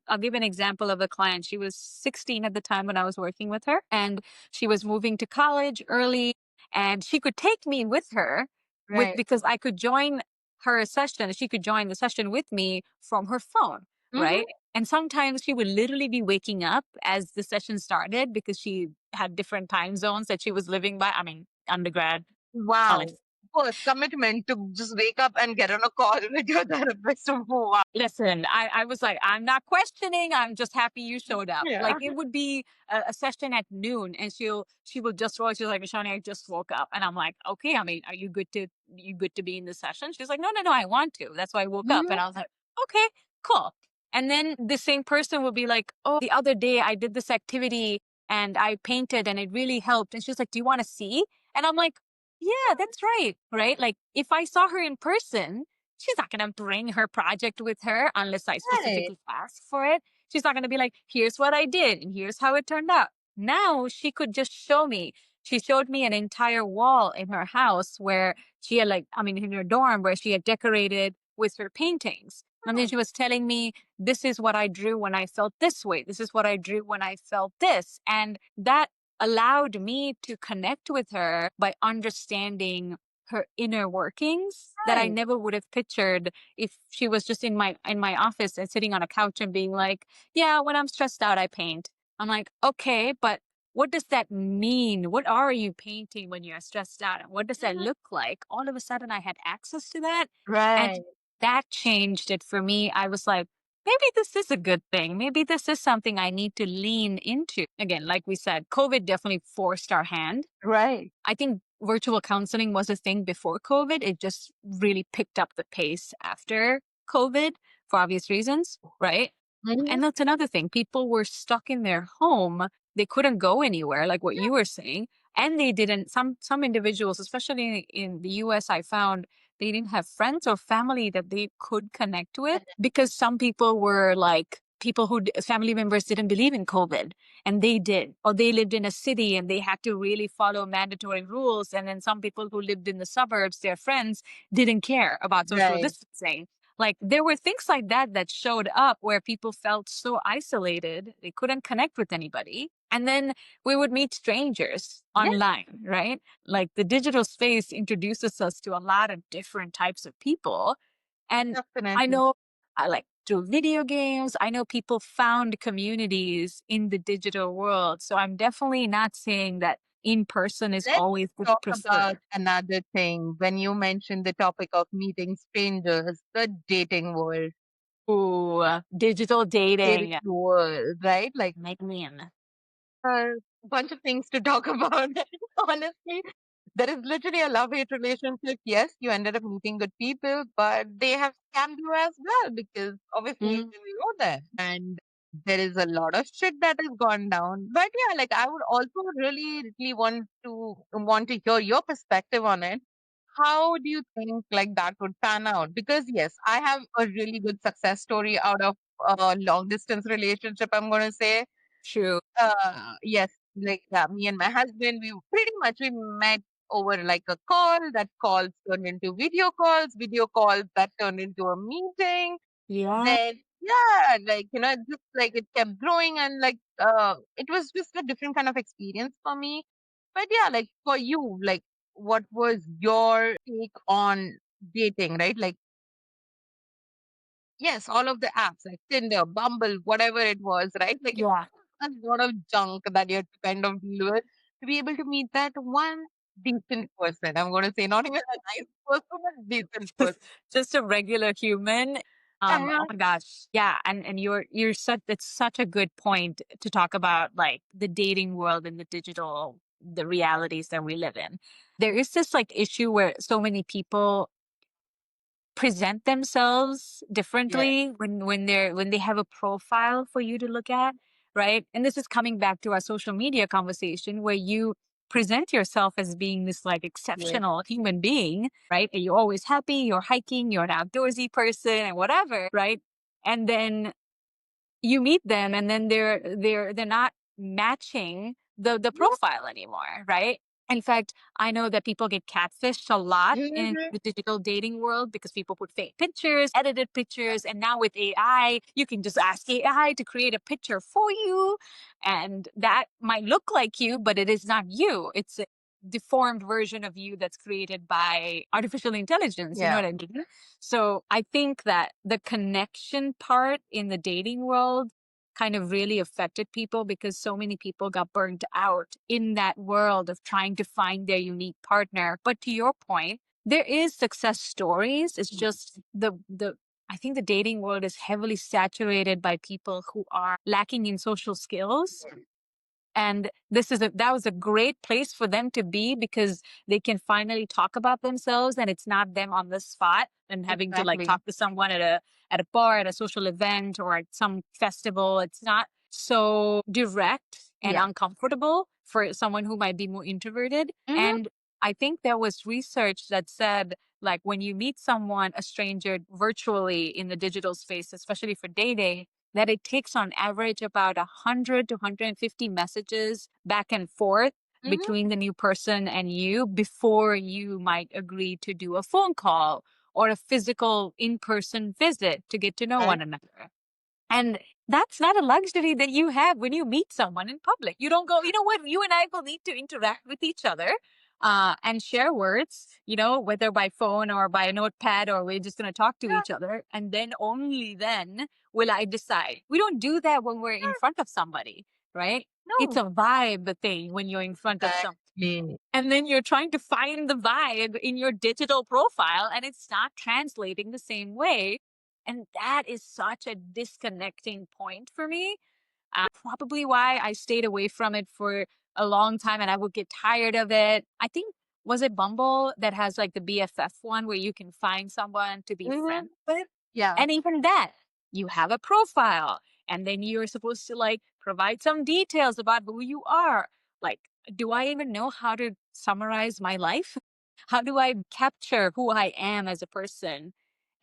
Speaker 1: I'll give an example of a client. She was 16 at the time when I was working with her, and she was moving to college early, and she could take me with her with
Speaker 2: Right.
Speaker 1: because I could join her session. She could join the session with me from her phone,
Speaker 2: Mhm.
Speaker 1: right? And sometimes she would literally be waking up as the session started because she had different time zones that she was living by. I mean, undergrad, college.
Speaker 2: Wow. First commitment to just wake up and get on a call with your therapist. Wow.
Speaker 1: Listen, I was like, I'm not questioning. I'm just happy you showed up. Like
Speaker 2: Yeah.
Speaker 1: it would be a session at noon, and she will just roll. She's like, Shani, I just woke up, and I'm like, okay. I mean, are you good to be in the session? She's like, no, I want to. That's why I woke up,
Speaker 2: Mhm.
Speaker 1: and I was like, okay, cool. And then the same person will be like, oh, the other day I did this activity and I painted, and it really helped. And she's like, do you want to see? And I'm like, yeah, that's right, right. Like if I saw her in person, she's not going to bring her project with her unless I
Speaker 2: Right.
Speaker 1: specifically ask for it. She's not going to be like, here's what I did and here's how it turned out. Now she could just show me. She showed me an entire wall in her house where she had, like, I mean, in her dorm where she had decorated with her paintings. And then
Speaker 2: Hmm.
Speaker 1: she was telling me, this is what I drew when I felt this way. This is what I drew when I felt this. And that allowed me to connect with her by understanding her inner workings that I
Speaker 2: Right.
Speaker 1: never would have pictured if she was just in my office and sitting on a couch and being like, "Yeah, when I'm stressed out, I paint." I'm like, "Okay, but what does that mean? What are you painting when you're stressed out? And what does that
Speaker 2: Mhm.
Speaker 1: look like?" All of a sudden, I had access to that, and
Speaker 2: Right.
Speaker 1: that changed it for me. I was like, maybe this is a good thing. Maybe this is something I need to lean into. Again, like we said, COVID definitely forced our hand.
Speaker 2: Right.
Speaker 1: I think virtual counseling was a thing before COVID. It just really picked up the pace after COVID for obvious reasons, right?
Speaker 2: Mhm.
Speaker 1: And that's another thing. People were stuck in their home. They couldn't go anywhere, like what
Speaker 2: Yeah.
Speaker 1: you were saying. And they didn't, some individuals, especially in the US, I found they didn't have friends or family that they could connect with because some people were like people family members didn't believe in COVID and they did, or they lived in a city and they had to really follow mandatory rules. And then some people who lived in the suburbs, their friends didn't care about social
Speaker 2: Right.
Speaker 1: distancing. Like there were things like that that showed up where people felt so isolated, they couldn't connect with anybody. And then we would meet strangers
Speaker 2: Yeah.
Speaker 1: online, right? Like the digital space introduces us to a lot of different types of people. And I
Speaker 2: Definitely.
Speaker 1: know I like through video games, I know people found communities in the digital world. So I'm definitely not saying that in person is
Speaker 2: Let's
Speaker 1: always the
Speaker 2: talk about
Speaker 1: preferred.
Speaker 2: another thing. When you mentioned the topic of meeting strangers, the dating world,
Speaker 1: Ooh, digital
Speaker 2: dating
Speaker 1: dating.
Speaker 2: world, right? Like
Speaker 1: Make me in.
Speaker 2: a bunch of things to talk about. Honestly, there is literally a love-hate relationship. Yes, you ended up meeting good people, but they have scammed you as well because obviously you
Speaker 1: Mm,
Speaker 2: didn't know that. And there is a lot of shit that has gone down. But yeah, like I would also really want to hear your perspective on it. How do you think like that would pan out? Because yes, I have a really good success story out of a long distance relationship, I'm gonna say.
Speaker 1: true.
Speaker 2: Yes, like me and my husband, we met over like a call. That calls turned into video calls that turned into a meeting.
Speaker 1: Yeah.
Speaker 2: Then yeah, like it just like it kept growing and like it was just a different kind of experience for me. But yeah, like for you, like what was your take on dating, right? Like yes, all of the apps like Tinder, Bumble, whatever it was, right? Like it
Speaker 1: Yeah.
Speaker 2: was a lot of junk that you had to kind of deal with to be able to meet that one decent person. I'm going to say not even a nice person, but decent person.
Speaker 1: Just a regular human. Oh
Speaker 2: Uh-huh.
Speaker 1: my gosh. Yeah. And you're such it's such a good point to talk about like the dating world and the realities that we live in. There is this like issue where so many people present themselves
Speaker 2: Yes,
Speaker 1: differently when they have a profile for you to look at, right? And this is coming back to our social media conversation where you present yourself as being this like
Speaker 2: yes,
Speaker 1: exceptional human being, right? And you're always happy, you're hiking, you're an outdoorsy person and whatever, right? And then you meet them and then they're not matching the
Speaker 2: yeah,
Speaker 1: profile anymore, right? In fact, I know that people get catfished a lot in
Speaker 2: Mhm.
Speaker 1: the digital dating world because people put fake pictures, edited pictures, and now with AI, you can just ask AI to create a picture for you. And that might look like you, but it is not you. It's a deformed version of you that's created by artificial intelligence. You know
Speaker 2: Yeah.
Speaker 1: what I mean? So I think that the connection part in the dating world kind of really affected people because so many people got burned out in that world of trying to find their unique partner. But to your point, there is success stories. It's just the I think the dating world is heavily saturated by people who are lacking in social skills, and that was a great place for them to be because they can finally talk about themselves and it's not them on the spot and having to like
Speaker 2: Exactly.
Speaker 1: talk to someone at a bar, at a social event, or at some festival. It's not so direct and
Speaker 2: Yeah.
Speaker 1: uncomfortable for someone who might be more introverted.
Speaker 2: Mhm.
Speaker 1: And I think there was research that said like when you meet someone, a stranger virtually in the digital space, especially for dating, that it takes on average about 100 to 150 messages back and forth
Speaker 2: Mhm.
Speaker 1: between the new person and you before you might agree to do a phone call or a physical in-person visit to get to know
Speaker 2: Right.
Speaker 1: one another. And that's not a luxury that you have when you meet someone in public. You don't go, you know what, you and I will need to interact with each other and share words, whether by phone or by a notepad, or we're just going to talk to
Speaker 2: Yeah.
Speaker 1: each other. And then only then will I decide. We don't do that when we're in front of somebody, right? It's
Speaker 2: No.
Speaker 1: a vibe thing when you're in front of some.
Speaker 2: Exactly.
Speaker 1: And then you're trying to find the vibe in your digital profile and it's not translating the same way. And that is such a disconnecting point for me. Probably why I stayed away from it for a long time and I would get tired of it. I think, was it Bumble that has like the BFF one where you can find someone to be
Speaker 2: Mhm.
Speaker 1: friends with?
Speaker 2: Yeah.
Speaker 1: And even that, you have a profile and then you're supposed to like provide some details about who you are. Like, do I even know how to summarize my life? How do I capture who I am as a person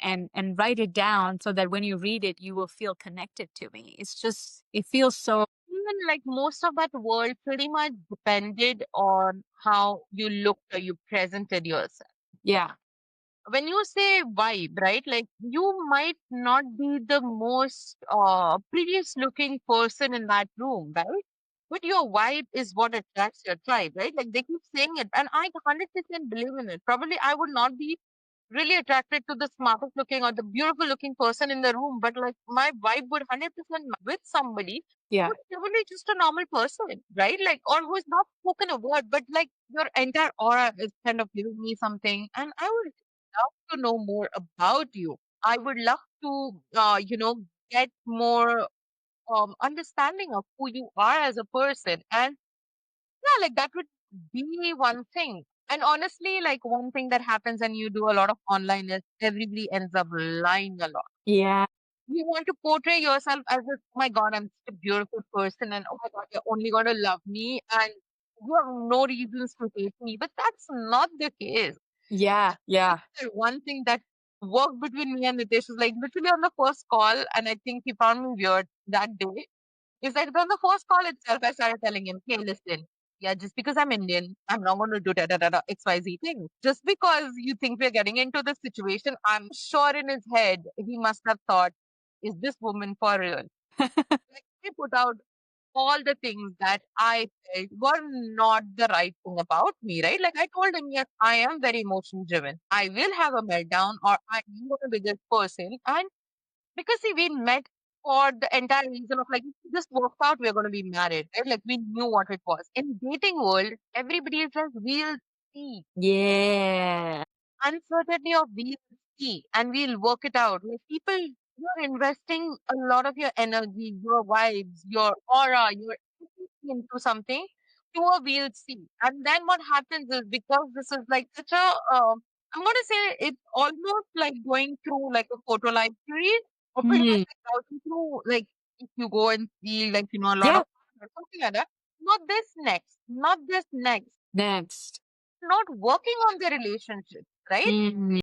Speaker 1: and write it down so that when you read it, you will feel connected to me? It's just, it feels so,
Speaker 2: Even like most of that world pretty much depended on how you looked or you presented yourself.
Speaker 1: yeah,
Speaker 2: When you say vibe, right? Like you might not be the most prettiest looking person in that room, right? But your vibe is what attracts your tribe, right? Like they keep saying it, and I 100% believe in it. Probably I would not be really attracted to the smartest looking or the beautiful looking person in the room, but like my vibe would 100% with somebody
Speaker 1: yeah,
Speaker 2: who's probably just a normal person, right? Like, or who's not spoken a word, but like your entire aura is kind of giving me something. And I would love to know more about you. I would love to, get more understanding of who you are as a person. And yeah, like that would be one thing. And honestly, like one thing that happens when you do a lot of online is everybody ends up lying a lot.
Speaker 1: yeah,
Speaker 2: You want to portray yourself as if, oh my God, I'm such a beautiful person, and oh my God, you're only going to love me, and you have no reasons to hate me. But that's not the case.
Speaker 1: yeah, yeah,
Speaker 2: The one thing that worked between me and Nitesh was like literally on the first call, and I think he found me weird that day. It's like on the first call itself, I started telling him, hey, listen, yeah, just because I'm Indian, I'm not going to do XYZ thing. Just because you think we're getting into this situation, I'm sure in his head, he must have thought, is this woman for real? Like, he put out all the things that I felt were not the right thing about me, right? Like, I told him, yes, I am very emotion driven. I will have a meltdown, or I am going to be this person. And because see, we met for the entire reason of like if this worked out, we're gonna be married, right? Like we knew what it was. In dating world, everybody is like, we'll see.
Speaker 1: yeah,
Speaker 2: Uncertainty of we'll see and we'll work it out. Like people, you're investing a lot of your energy, your vibes, your aura, your everything into something to a we'll see. And then what happens is because this is like such a I'm gonna say it's almost like going through like a photo life series or pretty much
Speaker 1: mm,
Speaker 2: like going through like if you go and see like a lot
Speaker 1: yeah,
Speaker 2: of or something like that. Not this next, not this next,
Speaker 1: next.
Speaker 2: not working on the relationship, right?
Speaker 1: Mm,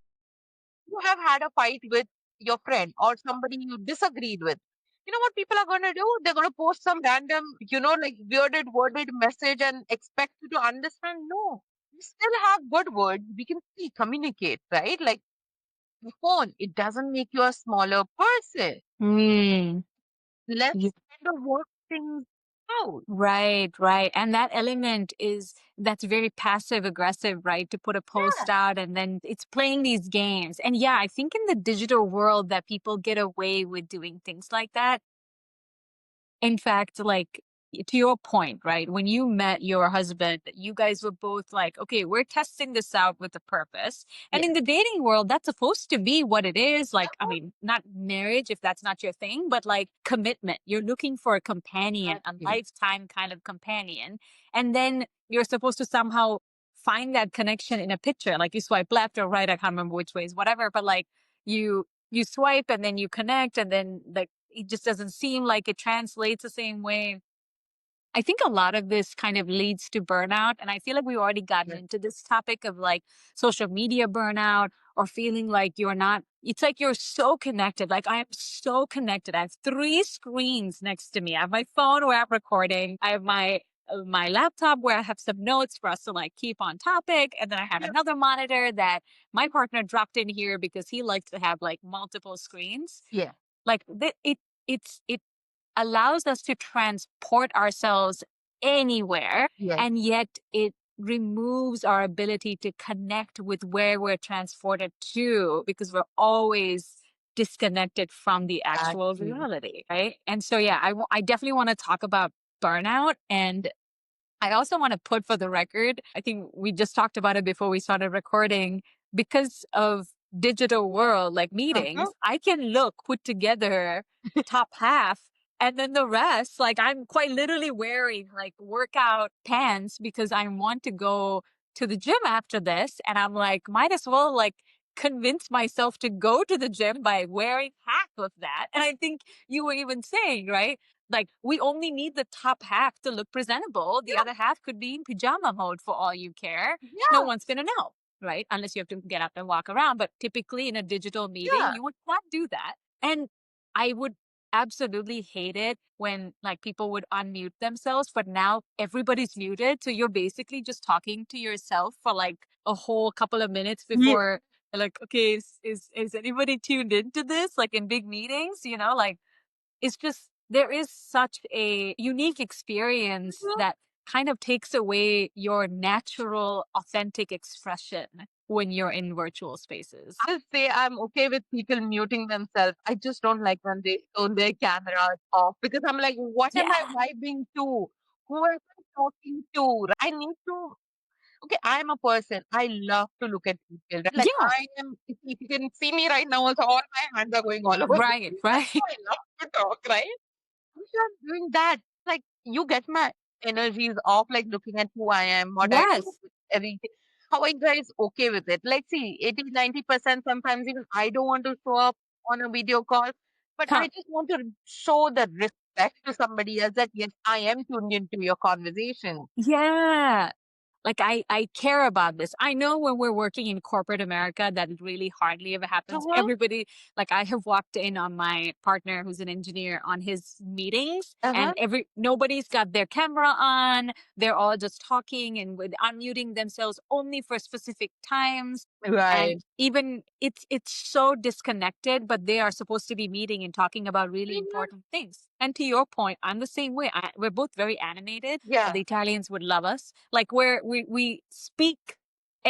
Speaker 2: You have had a fight with your friend or somebody you disagreed with. You know what people are going to do? They're going to post some random, like weirded worded message and expect you to understand. No, we still have good words. We can still communicate, right? Like the phone, it doesn't make you a smaller person.
Speaker 1: Mm.
Speaker 2: Let's kind of work things out.
Speaker 1: Right, right. And that element is that's very passive aggressive, right? To put a post
Speaker 2: Yeah,
Speaker 1: out and then it's playing these games. And yeah, I think in the digital world that people get away with doing things like that. In fact, like to your point, right? When you met your husband, you guys were both like, okay, we're testing this out with a purpose. And
Speaker 2: yeah,
Speaker 1: in the dating world, that's supposed to be what it is.
Speaker 2: yeah,
Speaker 1: Like, I mean, not marriage if that's not your thing, but like commitment. You're looking for a companion, a
Speaker 2: exactly.
Speaker 1: lifetime kind of companion. And then you're supposed to somehow find that connection in a picture. Like you swipe left or right, I can't remember which ways, whatever. But like you swipe and then you connect and then like it just doesn't seem like it translates the same way. I think a lot of this kind of leads to burnout. And I feel like we've already gotten
Speaker 2: Yeah,
Speaker 1: into this topic of like social media burnout or feeling like you're not, it's like you're so connected. Like I am so connected. I have three screens next to me. I have my phone where I'm recording. I have my laptop where I have some notes for us to like keep on topic. And then I have
Speaker 2: yeah,
Speaker 1: another monitor that my partner dropped in here because he likes to have like multiple screens.
Speaker 2: yeah,
Speaker 1: Like it allows us to transport ourselves anywhere,
Speaker 2: yeah,
Speaker 1: and yet it removes our ability to connect with where we're transported to because we're always disconnected from the actual
Speaker 2: exactly.
Speaker 1: reality, right? And so, yeah, I definitely want to talk about burnout. And I also want to put for the record, I think we just talked about it before we started recording, because of digital world like
Speaker 2: Uh-huh.
Speaker 1: meetings, I can look put together top half and then the rest, like I'm quite literally wearing like workout pants because I want to go to the gym after this. And I'm like, might as well like convince myself to go to the gym by wearing half of that. And I think you were even saying, right? Like we only need the top half to look presentable. The
Speaker 2: Yeah,
Speaker 1: other half could be in pajama mode for all you care. No
Speaker 2: yeah,
Speaker 1: one's gonna know, right? Unless you have to get up and walk around. But typically in a digital meeting,
Speaker 2: yeah.
Speaker 1: you would not do that. And I would absolutely hate it when like people would unmute themselves, but now everybody's muted. So you're basically just talking to yourself for like a whole couple of minutes
Speaker 2: Yeah.
Speaker 1: before like, okay, is anybody tuned into this? Like in big meetings, like it's just there is such a unique experience that kind of takes away your natural, authentic expression when you're in virtual spaces.
Speaker 2: I'll say I'm okay with people muting themselves. I just don't like when they turn their cameras off because I'm like, what am I
Speaker 1: Yeah.
Speaker 2: vibing to? Who am I talking to? I need to. Okay, I'm a person. I love to look at people. Right? Like
Speaker 1: Yeah.
Speaker 2: I am. If you can see me right now, also all my hands are going all over the
Speaker 1: Right.
Speaker 2: place. That's
Speaker 1: Right.
Speaker 2: how I love to talk, right? If you're doing that, like you get my energies off, like looking at who I am, what I do,
Speaker 1: Yes.
Speaker 2: everything. How are you guys okay with it? Let's see, 80, 90%, sometimes even I don't want to show up on a video call, but
Speaker 1: Huh.
Speaker 2: I just want to show the respect to somebody else that yes, I am tuned into your conversation.
Speaker 1: Yeah. Like I care about this. I know when we're working in corporate America that it really hardly ever happens.
Speaker 2: Uh-huh.
Speaker 1: Everybody, like I have walked in on my partner who's an engineer on his meetings
Speaker 2: Uh-huh.
Speaker 1: and nobody's got their camera on. They're all just talking and with unmuting themselves only for specific times. And
Speaker 2: Right.
Speaker 1: even it's so disconnected, but they are supposed to be meeting and talking about really
Speaker 2: Mhm.
Speaker 1: important things. And to your point, I'm the same way. We're both very animated.
Speaker 2: Yeah.
Speaker 1: The Italians would love us. Like we speak,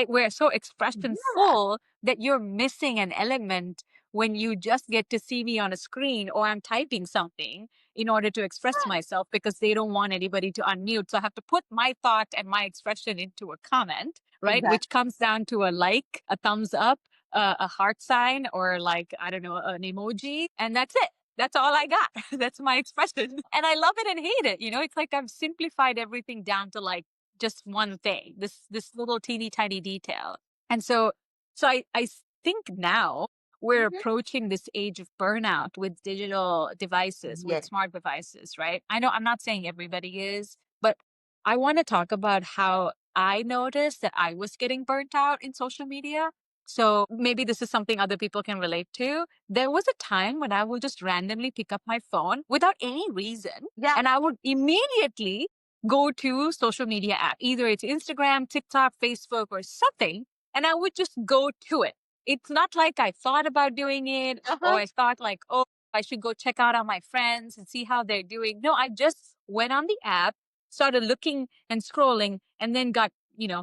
Speaker 1: we're so expression
Speaker 2: Yeah.
Speaker 1: full that you're missing an element when you just get to see me on a screen or I'm typing something in order to express myself because they don't want anybody to unmute. So I have to put my thought and my expression into a comment, right? Which
Speaker 2: Exactly.
Speaker 1: comes down to a like, a thumbs up, a heart sign, or like, I don't know, an emoji. And that's it. That's all I got. That's my expression. And I love it and hate it. It's like I've simplified everything down to like just one thing, this little teeny tiny detail. And so I think now we're
Speaker 2: Mhm.
Speaker 1: approaching this age of burnout with digital devices, with
Speaker 2: Yes.
Speaker 1: smart devices, right? I know I'm not saying everybody is, but I want to talk about how I noticed that I was getting burnt out in social media. So maybe this is something other people can relate to. There was a time when I would just randomly pick up my phone without any reason
Speaker 2: Yeah.
Speaker 1: and I would immediately go to social media app. Either it's Instagram, TikTok, Facebook, or something, and I would just go to it. It's not like I thought about doing it or
Speaker 2: Uh-huh.
Speaker 1: I thought like, oh, I should go check out on my friends and see how they're doing. No, I just went on the app, started looking and scrolling, and then got,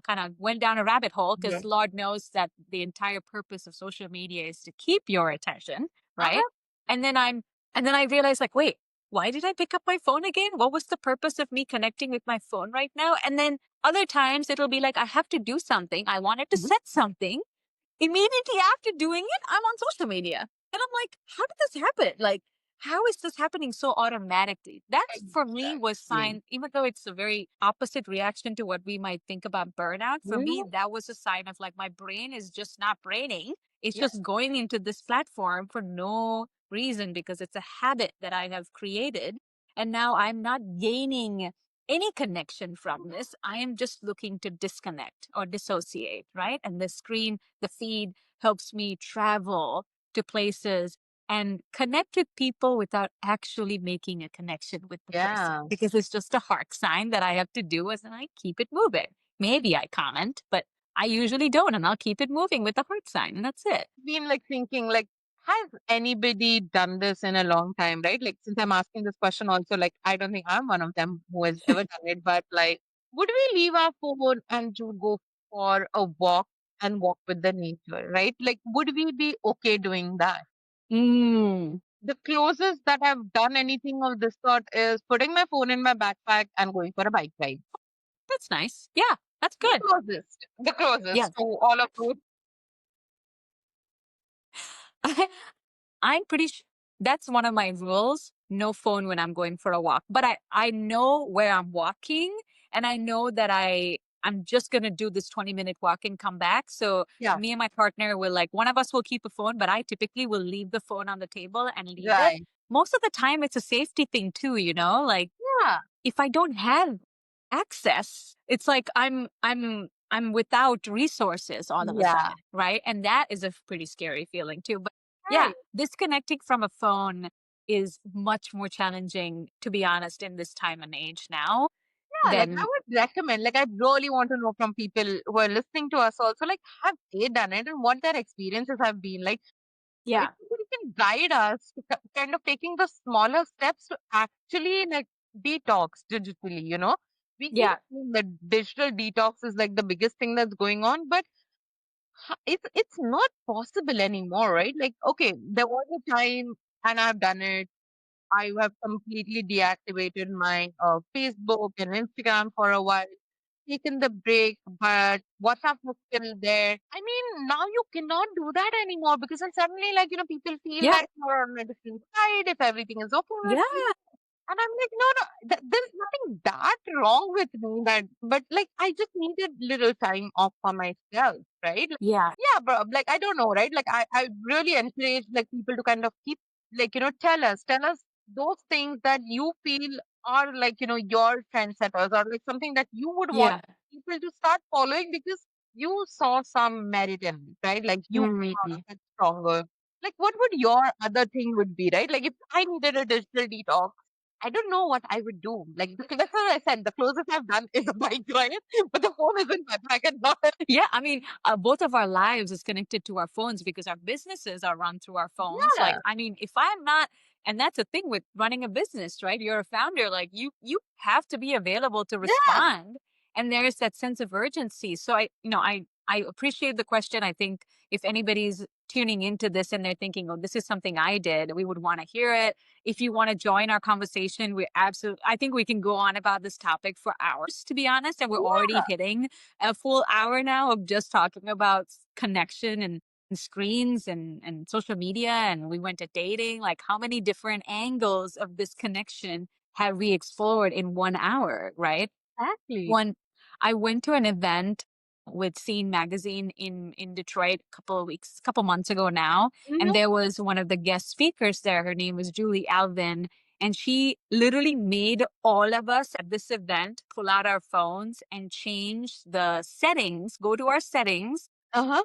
Speaker 1: kind of went down a rabbit hole
Speaker 2: Yeah.
Speaker 1: because Lord knows that the entire purpose of social media is to keep your attention, right?
Speaker 2: Uh-huh.
Speaker 1: And then I realized like, wait, why did I pick up my phone again? What was the purpose of me connecting with my phone right now? And then other times it'll be like, I have to do something. I wanted to
Speaker 2: Mhm.
Speaker 1: set something. Immediately after doing it, I'm on social media. And I'm like, how did this happen? Like, how is this happening so automatically? That for me was
Speaker 2: Exactly.
Speaker 1: sign, even though it's a very opposite reaction to what we might think about burnout, for me,
Speaker 2: Mhm.
Speaker 1: that was a sign of like my brain is just not braining. It's
Speaker 2: Yeah.
Speaker 1: just going into this platform for no reason because it's a habit that I have created. And now I'm not gaining any connection from this. I am just looking to disconnect or dissociate, right? And the screen, the feed helps me travel to places and connect with people without actually making a connection with the person
Speaker 2: Yeah.
Speaker 1: because it's just a heart sign that I have to do as I keep it moving. Maybe I comment, but I usually don't, and I'll keep it moving with the heart sign, and that's it.
Speaker 2: Been like thinking like, has anybody done this in a long time, right? Like since I'm asking this question also, like I don't think I'm one of them who has ever done it, but like would we leave our phone and to go for a walk and walk with the nature, right? Like would we be okay doing that?
Speaker 1: Mm,
Speaker 2: The closest that I've done anything of this sort is putting my phone in my backpack and going for a bike ride.
Speaker 1: that's nice. Yeah, that's
Speaker 2: The
Speaker 1: good.
Speaker 2: closest, the
Speaker 1: Yeah.
Speaker 2: closest to all of those.
Speaker 1: I'm pretty sure that's one of my rules. No phone when I'm going for a walk. But I know where I'm walking and I know that I'm just gonna do this 20-minute walk and come back. So
Speaker 2: Yeah,
Speaker 1: me and my partner will like one of us will keep a phone, but I typically will leave the phone on the table and leave it.
Speaker 2: right.
Speaker 1: Most of the time it's a safety thing too, like
Speaker 2: Yeah,
Speaker 1: if I don't have access, it's like I'm without resources all of a
Speaker 2: yeah,
Speaker 1: sudden, right? And that is a pretty scary feeling too. But yeah,
Speaker 2: right.
Speaker 1: disconnecting from a phone is much more challenging, to be honest, in this time and age now
Speaker 2: Yeah, like I
Speaker 1: than
Speaker 2: would recommend, like I really want to know from people who are listening to us also, like have they done it and what their experiences have been like. If
Speaker 1: yeah,
Speaker 2: you can guide us to kind of taking the smaller steps to actually like detox digitally, we keep
Speaker 1: yeah,
Speaker 2: saying that digital detox is like the biggest thing that's going on, but it's not possible anymore, right? Like, okay, there was a time and I've done it. I have completely deactivated my Facebook and Instagram for a while, taken the break, but WhatsApp was still there. I mean, now you cannot do that anymore because then suddenly, like, people feel
Speaker 1: yeah,
Speaker 2: that you're on a different side if everything is okay with
Speaker 1: yeah,
Speaker 2: you. And I'm like, no, no, there's nothing that wrong with me that, but like, I just needed little time off for myself, right? Like,
Speaker 1: yeah,
Speaker 2: yeah, but like, I don't know, right? Like, I really encourage like people to kind of keep, like, tell us those things that you feel are like, your trendsetters or like something that you would want
Speaker 1: yeah.
Speaker 2: people to start following because you saw some merit in it, right? Like, you want
Speaker 1: Mhm.
Speaker 2: to get stronger. Like, what would your other thing would be, right? Like, if I needed a digital detox, I don't know what I would do. Like that's what I said. The closest I've done is a bike ride, but the phone is in my bag and not.
Speaker 1: Yeah, I mean, both of our lives is connected to our phones because our businesses are run through our phones. Like,
Speaker 2: Yeah,
Speaker 1: I mean, if I'm not, and that's the thing with running a business, right? You're a founder, like you have to be available to
Speaker 2: yeah,
Speaker 1: respond, and there's that sense of urgency. So I appreciate the question. I think if anybody's tuning into this and they're thinking, oh, this is something I did, we would want to hear it. If you want to join our conversation, we absolutely, I think we can go on about this topic for hours, to be honest, and we're already
Speaker 2: yeah.
Speaker 1: hitting a full hour now of just talking about connection and screens and social media. And we went to dating. Like, how many different angles of this connection have we explored in 1 hour, right?
Speaker 2: Exactly.
Speaker 1: One, I went to an event with Scene Magazine in Detroit couple months ago now, and
Speaker 2: Hmm.
Speaker 1: there was one of the guest speakers there. Her name was Julie Alvin, and she literally made all of us at this event pull out our phones and change the settings, go to our settings,
Speaker 2: Uh huh.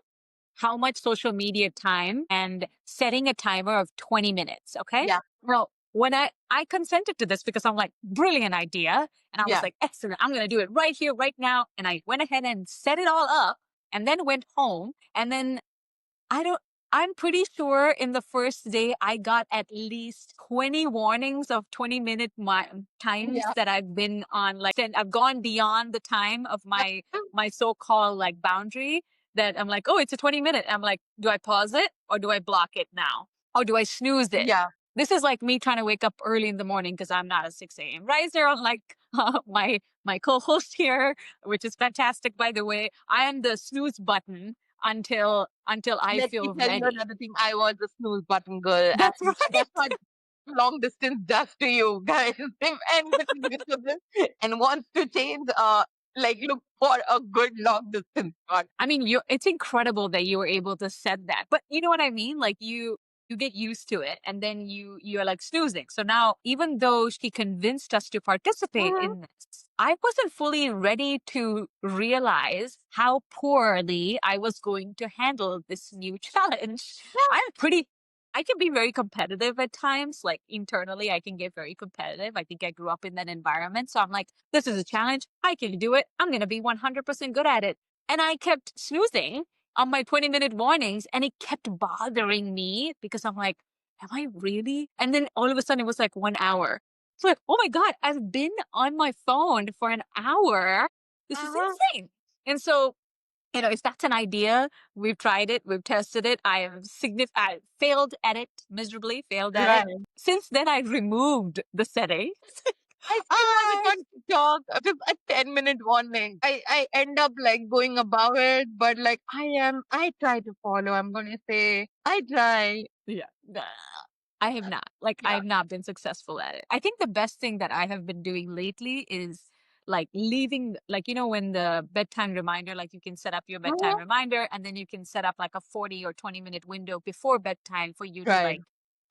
Speaker 1: how much social media time and setting a timer of 20 minutes. Okay.
Speaker 2: Yeah.
Speaker 1: Well, when I consented to this because I'm like, brilliant idea. And I was
Speaker 2: Yeah.
Speaker 1: like, excellent. I'm going to do it right here, right now. And I went ahead and set it all up and then went home. And then I don't I'm pretty sure in the first day I got at least 20 warnings of 20-minute times
Speaker 2: Yeah.
Speaker 1: that I've been on, like, and I've gone beyond the time of my so-called like boundary, that I'm like, "Oh, it's a 20-minute." I'm like, "Do I pause it or do I block it now? Or do I snooze it?"
Speaker 2: Yeah.
Speaker 1: This is like me trying to wake up early in the morning because I'm not a 6 a.m. riser, unlike my co-host here, which is fantastic, by the way. I am the snooze button until I
Speaker 2: Let me
Speaker 1: feel
Speaker 2: tell you
Speaker 1: ready.
Speaker 2: another thing. I was a snooze button girl,
Speaker 1: That's
Speaker 2: and
Speaker 1: right.
Speaker 2: that's what long distance does to you, guys. If anybody listens to this and wants to change, like look for a good long distance partner.
Speaker 1: I mean, you it's incredible that you were able to set that. But you know what I mean? Like you get used to it and then you're like snoozing. So now even though she convinced us to participate
Speaker 2: Mhm.
Speaker 1: in this, I wasn't fully ready to realize how poorly I was going to handle this new challenge.
Speaker 2: Yeah.
Speaker 1: I'm pretty I can be very competitive at times. Like internally, I can get very competitive. I think I grew up in that environment. So I'm like, this is a challenge. I can do it. I'm going to be 100% good at it. And I kept snoozing on my 20-minute warnings and it kept bothering me because I'm like, am I really? And then all of a sudden it was like 1 hour. It's like, oh my God, I've been on my phone for an hour. This is
Speaker 2: Uh-huh.
Speaker 1: insane. And so, if that's an idea, we've tried it, we've tested it. I failed at it miserably, failed at it.
Speaker 2: Right.
Speaker 1: Since then, I removed the setting.
Speaker 2: I still have it
Speaker 1: I
Speaker 2: on TikTok. Just a 10-minute warning. I end up like going above it, but like I try to follow. I'm gonna say I try.
Speaker 1: Yeah. I have not. Like, I
Speaker 2: Yeah.
Speaker 1: have not been successful at it. I think the best thing that I have been doing lately is like leaving, like, when the bedtime reminder, like you can set up your bedtime
Speaker 2: Mhm.
Speaker 1: reminder and then you can set up like a 40 or 20-minute window before bedtime for you to
Speaker 2: Right.
Speaker 1: like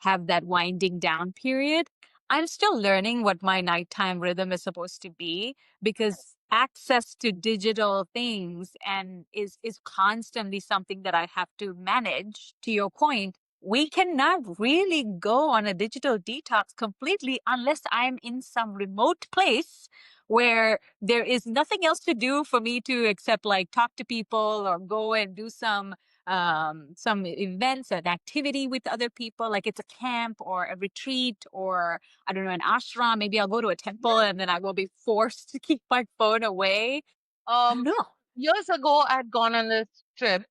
Speaker 1: have that winding down period. I'm still learning what my nighttime rhythm is supposed to be because access to digital things and is constantly something that I have to manage. To your point, we cannot really go on a digital detox completely unless I'm in some remote place where there is nothing else to do for me to except like talk to people or go and do some events and activity with other people, like it's a camp or a retreat or I don't know, an ashram. Maybe I'll go to a temple and then I will be forced to keep my phone away. I don't
Speaker 2: Um,
Speaker 1: know.
Speaker 2: Years ago, I'd gone on this trip,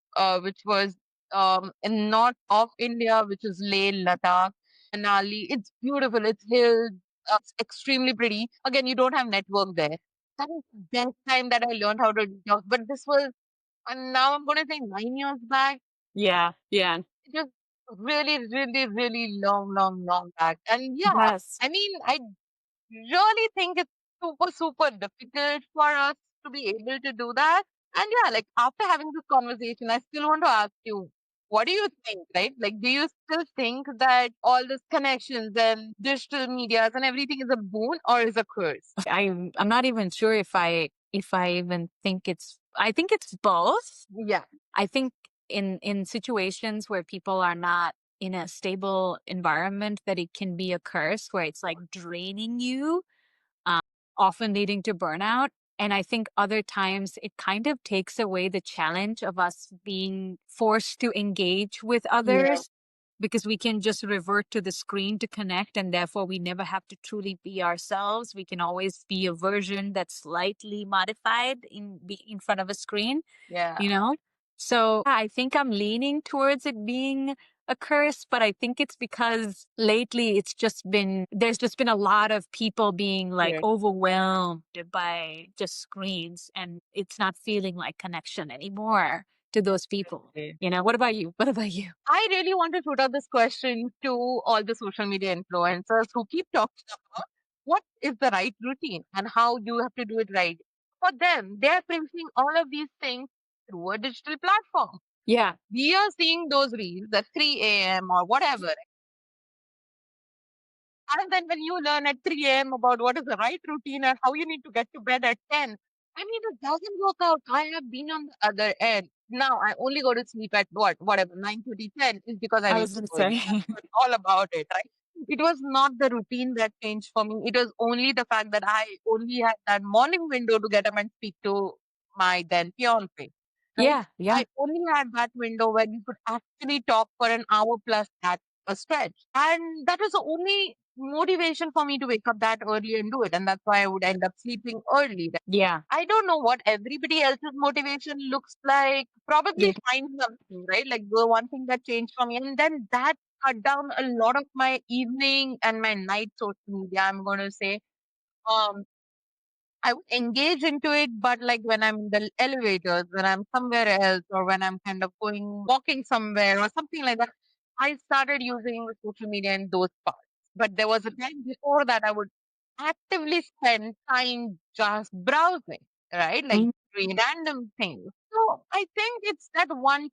Speaker 2: which was in north of India, which is Leh, Ladakh, Manali. It's beautiful. It's hills. It's extremely pretty. Again, you don't have network there. That is the best time that I learned how to detox. But this was, and now I'm going to say 9 years back.
Speaker 1: Yeah, yeah.
Speaker 2: It was really, really, really long, long, long back. And yeah,
Speaker 1: Yes.
Speaker 2: I mean, I really think it's super, super difficult for us to be able to do that. And yeah, like after having this conversation, I still want to ask you, what do you think, right? Like, do you still think that all these connections and digital medias and everything is a boon or is a curse?
Speaker 1: I'm not even sure if I even think I think it's both.
Speaker 2: Yeah,
Speaker 1: I think in situations where people are not in a stable environment that it can be a curse where it's like draining you, um, often leading to burnout. And I think other times it kind of takes away the challenge of us being forced to engage with
Speaker 2: yeah,
Speaker 1: others because we can just revert to the screen to connect and therefore we never have to truly be ourselves. We can always be a version that's slightly modified in front of a screen,
Speaker 2: yeah,
Speaker 1: you know? So I think I'm leaning towards it being a curse, but I think it's because lately there's just been a lot of people being like
Speaker 2: yeah.
Speaker 1: overwhelmed by just screens and it's not feeling like connection anymore to those people.
Speaker 2: Okay.
Speaker 1: What about you? What about you?
Speaker 2: I really want to shoot out this question to all the social media influencers who keep talking about what is the right routine and how you have to do it right. For them, they're preaching all of these things through a digital platform.
Speaker 1: Yeah.
Speaker 2: We are seeing those reels at 3 a.m. or whatever. And then when you learn at 3 a.m. about what is the right routine and how you need to get to bed at 10, I mean, it doesn't work out. I have been on the other end. now I only go to sleep at whatever, 9:30, 10 is because I
Speaker 1: I
Speaker 2: wake
Speaker 1: was
Speaker 2: up
Speaker 1: going to
Speaker 2: early.
Speaker 1: say,
Speaker 2: That's all about it, right? It was not the routine that changed for me. It was only the fact that I only had that morning window to get up and speak to my then fiance, right?
Speaker 1: yeah, yeah,
Speaker 2: I only had that window where we could actually talk for an hour plus at a stretch. And that was the only motivation for me to wake up that early and do it. And that's why I would end up sleeping early.
Speaker 1: yeah,
Speaker 2: I don't know what everybody else's motivation looks like. Probably
Speaker 1: yeah,
Speaker 2: find something, right? Like the one thing that changed for me. And then that cut down a lot of my evening and my night social media, I'm going to say. Um, I would engage into it, but like when I'm in the elevators, when I'm somewhere else, or when I'm kind of going walking somewhere or something like that, I started using social media in those parts. But there was a time before that I would actively spend time just browsing, right? Like
Speaker 1: mm,
Speaker 2: doing random things. So I think it's that one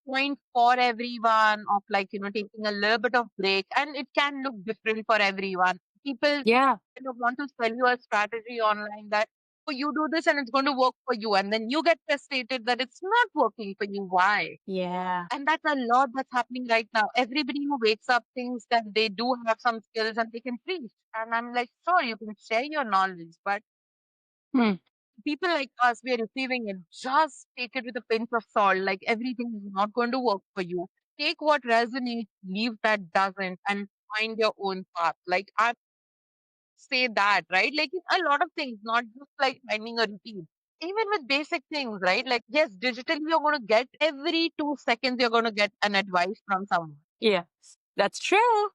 Speaker 2: point for everyone of like, taking a little bit of break, and it can look different for everyone. People
Speaker 1: yeah,
Speaker 2: kind of want to sell you a strategy online that, oh, you do this and it's going to work for you. And then you get frustrated that it's not working for you. Why?
Speaker 1: yeah.
Speaker 2: And that's a lot that's happening right now. Everybody who wakes up thinks that they do have some skills and they can preach. And I'm like, sure, you can share your knowledge, but
Speaker 1: Hmm.
Speaker 2: people like us, we are receiving it. Just take it with a pinch of salt. Like everything is not going to work for you. Take what resonates, leave that doesn't, and find your own path. Like I say that, right? Like in a lot of things, not just like finding a routine. Even with basic things, right? Like, yes, digitally, you're going to get every 2 seconds, you're going to get an advice from someone.
Speaker 1: Yeah, that's true.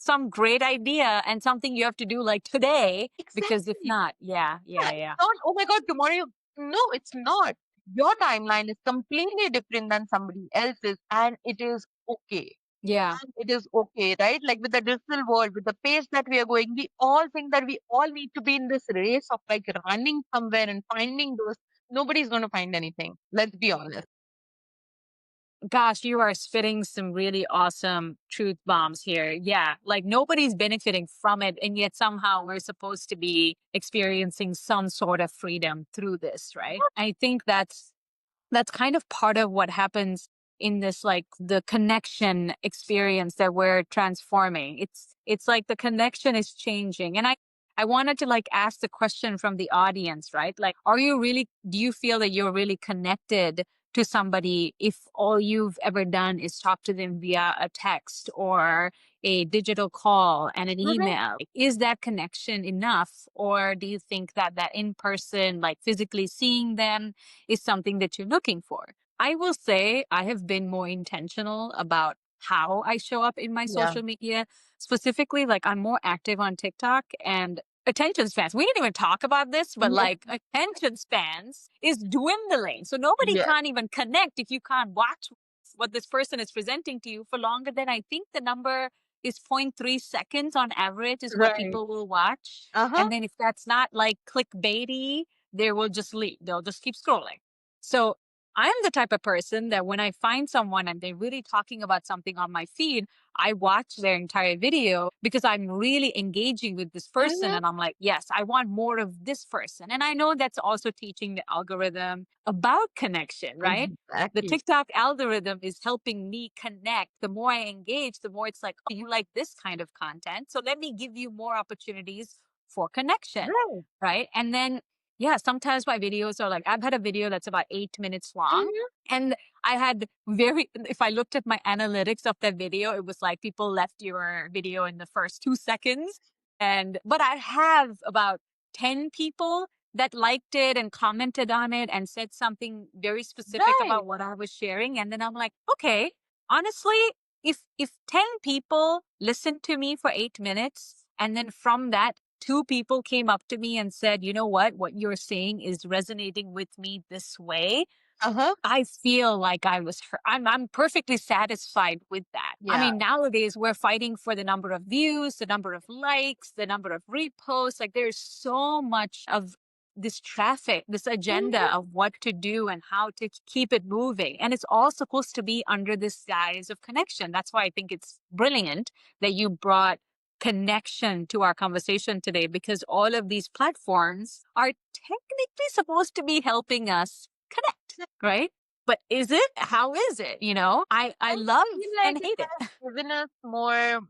Speaker 1: Some great idea and something you have to do like today because if
Speaker 2: Exactly.
Speaker 1: not, yeah,
Speaker 2: Yeah,
Speaker 1: yeah,
Speaker 2: it's
Speaker 1: yeah,
Speaker 2: not, oh my God, tomorrow. No, it's not. Your timeline is completely different than somebody else's, and it is okay.
Speaker 1: yeah.
Speaker 2: And it is okay, right? Like with the digital world, with the pace that we are going, we all think that we all need to be in this race of like running somewhere and finding those. Nobody's going to find anything. Let's be honest.
Speaker 1: Gosh, you are spitting some really awesome truth bombs here. Yeah, like nobody's benefiting from it. And yet somehow we're supposed to be experiencing some sort of freedom through this, right? I think that's kind of part of what happens in this like the connection experience that we're transforming. It's like the connection is changing. And I wanted to like ask the question from the audience, right? Like, are you really, do you feel that you're really connected to somebody if all you've ever done is talk to them via a text or a digital call and an
Speaker 2: Mhm.
Speaker 1: email? Like, is that connection enough? Or do you think that that in person, like physically seeing them, is something that you're looking for? I will say I have been more intentional about how I show up in my
Speaker 2: Yeah.
Speaker 1: social media. Specifically, like I'm more active on TikTok and attention spans. We didn't even talk about this, but
Speaker 2: Mhm.
Speaker 1: like attention spans is dwindling. So nobody
Speaker 2: Yeah.
Speaker 1: can't even connect if you can't watch what this person is presenting to you for longer than I think the number is 0.3 seconds on average is what
Speaker 2: Right.
Speaker 1: people will watch.
Speaker 2: Uh huh.
Speaker 1: And then if that's not like clickbaity, they will just leave. They'll just keep scrolling. So I'm the type of person that when I find someone and they're really talking about something on my feed, I watch their entire video because I'm really engaging with this person.
Speaker 2: Hmm.
Speaker 1: And I'm like, yes, I want more of this person. And I know that's also teaching the algorithm about connection, right? The
Speaker 2: Exactly.
Speaker 1: TikTok algorithm is helping me connect. The more I engage, the more it's like, oh, you like this kind of content. So let me give you more opportunities for connection.
Speaker 2: Right.
Speaker 1: Right. And then yeah, sometimes my videos are like, I've had a video that's about 8 minutes long.
Speaker 2: Hmm.
Speaker 1: And I had if I looked at my analytics of that video, it was like people left your video in the first 2 seconds. But I have about 10 people that liked it and commented on it and said something very specific
Speaker 2: Right.
Speaker 1: about what I was sharing. And then I'm like, okay, honestly, if 10 people listened to me for 8 minutes and then from that two people came up to me and said, you know what you're saying is resonating with me this way.
Speaker 2: Uh huh.
Speaker 1: I feel like I was hurt. I'm perfectly satisfied with that. I
Speaker 2: Yeah.
Speaker 1: mean, nowadays we're fighting for the number of views, the number of likes, the number of reposts. Like there's so much of this traffic, this
Speaker 2: Hmm.
Speaker 1: agenda of what to do and how to keep it moving. And it's all supposed to be under this guise of connection. That's why I think it's brilliant that you brought connection to our conversation today because all of these platforms are technically supposed to be helping us connect. right? But is it? How is it? I
Speaker 2: I
Speaker 1: love
Speaker 2: feel like
Speaker 1: and
Speaker 2: it
Speaker 1: hate it.
Speaker 2: has given us more.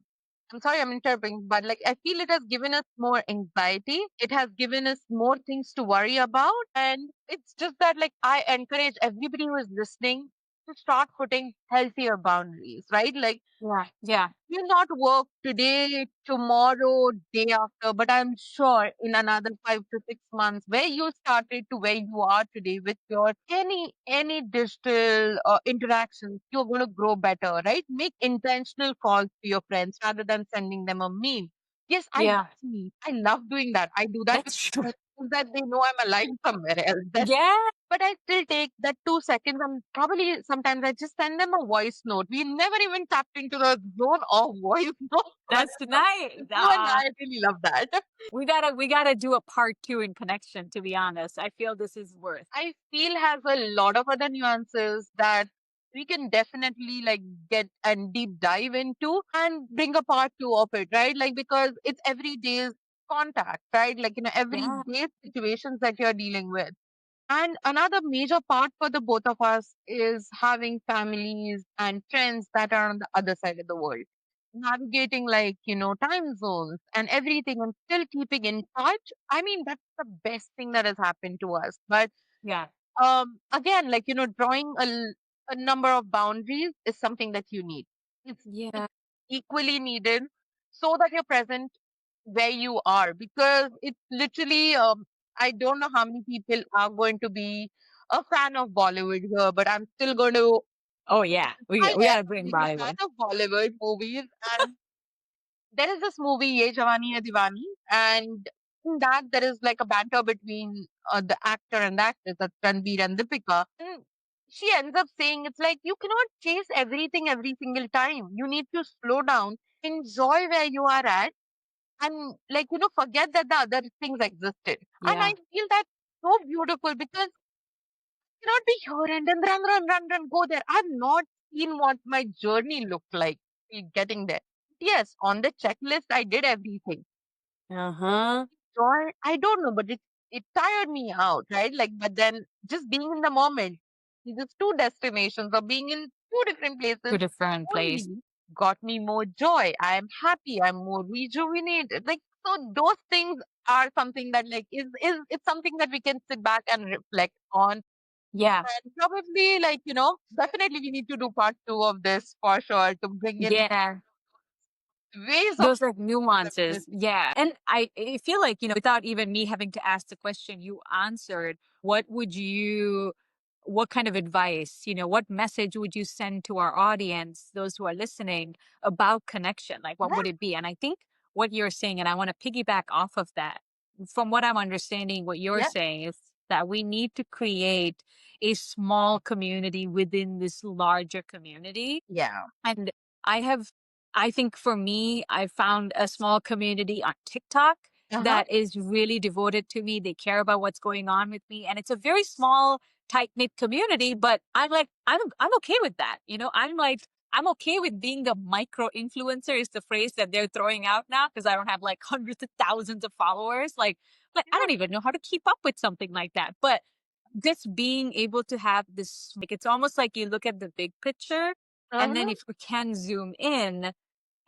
Speaker 2: I'm sorry, I'm interrupting, but like I feel it has given us more anxiety. It has given us more things to worry about. And it's just that, like, I encourage everybody who is listening to start putting healthier boundaries, right? Like,
Speaker 1: Yeah. Yeah.
Speaker 2: will not work today, tomorrow, day after, but I'm sure in another 5 to 6 months, where you started to where you are today with your any digital interactions, you're going to grow better, right? Make intentional calls to your friends rather than sending them a meme. Yes, I
Speaker 1: Yeah.
Speaker 2: me. I love doing that. I do that
Speaker 1: That's true.
Speaker 2: because that they know I'm alive somewhere else.
Speaker 1: Yeah.
Speaker 2: But I still take that 2 seconds and probably sometimes I just send them a voice note. We never even tapped into the zone of voice note, but
Speaker 1: That's nice.
Speaker 2: you and I really love that.
Speaker 1: We gotta do a part two in connection, to be honest. I feel this is worth.
Speaker 2: I feel has a lot of other nuances that we can definitely like get and deep dive into and bring a part two of it, right? Like because it's everyday's contact, right? Like
Speaker 1: Yeah.
Speaker 2: everyday situations that you're dealing with. And another major part for the both of us is having families and friends that are on the other side of the world. Navigating like, time zones and everything and still keeping in touch. I mean, that's the best thing that has happened to us. But
Speaker 1: Yeah.
Speaker 2: again, like, drawing a number of boundaries is something that you need. It's
Speaker 1: Yeah.
Speaker 2: equally needed so that you're present where you are because it's literally I don't know how many people are going to be a fan of Bollywood here, but I'm still going to
Speaker 1: Oh yeah. We
Speaker 2: I
Speaker 1: we
Speaker 2: am
Speaker 1: gotta bring
Speaker 2: being a fan
Speaker 1: Bollywood.
Speaker 2: of Bollywood movies and there is this movie Ye Jawani Hai Diwani and in that there is like a banter between the actor and the actress, that's Ranveer and Deepika. And she ends up saying it's like you cannot chase everything every single time. You need to slow down, enjoy where you are at and like forget that the other things existed and I
Speaker 1: Yeah.
Speaker 2: feel that so beautiful because you cannot be here and then run go there. I've not seen what my journey looked like in getting there. Yes, on the checklist I did everything.
Speaker 1: Uh-huh.
Speaker 2: Joy, I don't know, but it tired me out, right? Like but then just being in the moment, these two destinations or being in two different
Speaker 1: Two
Speaker 2: places
Speaker 1: different place.
Speaker 2: only got me more joy. I am happy. I'm more rejuvenated. Like so, those things are something that like is it's something that we can sit back and reflect on.
Speaker 1: Yeah.
Speaker 2: And probably like definitely we need to do part two of this for sure to bring in
Speaker 1: Yeah.
Speaker 2: ways of
Speaker 1: Those like nuances.
Speaker 2: feminism.
Speaker 1: Yeah. And I feel like, without even me having to ask the question, you answered. What kind of advice, what message would you send to our audience, those who are listening, about connection? Like, what
Speaker 2: Yeah,
Speaker 1: would it be? And I think what you're saying, and I want to piggyback off of that, from what I'm understanding, what you're
Speaker 2: yeah,
Speaker 1: saying is that we need to create a small community within this larger community.
Speaker 2: yeah.
Speaker 1: And I have, I think for me, I found a small community on TikTok
Speaker 2: Uh-huh.
Speaker 1: that is really devoted to me. They care about what's going on with me. And it's a very small, tight knit community, but I'm okay with that. I'm okay with being the micro influencer is the phrase that they're throwing out now because I don't have like hundreds of thousands of followers. Like I don't even know how to keep up with something like that. But just being able to have this, like, it's almost like you look at the big picture and then
Speaker 2: Uh-huh.
Speaker 1: if we can zoom in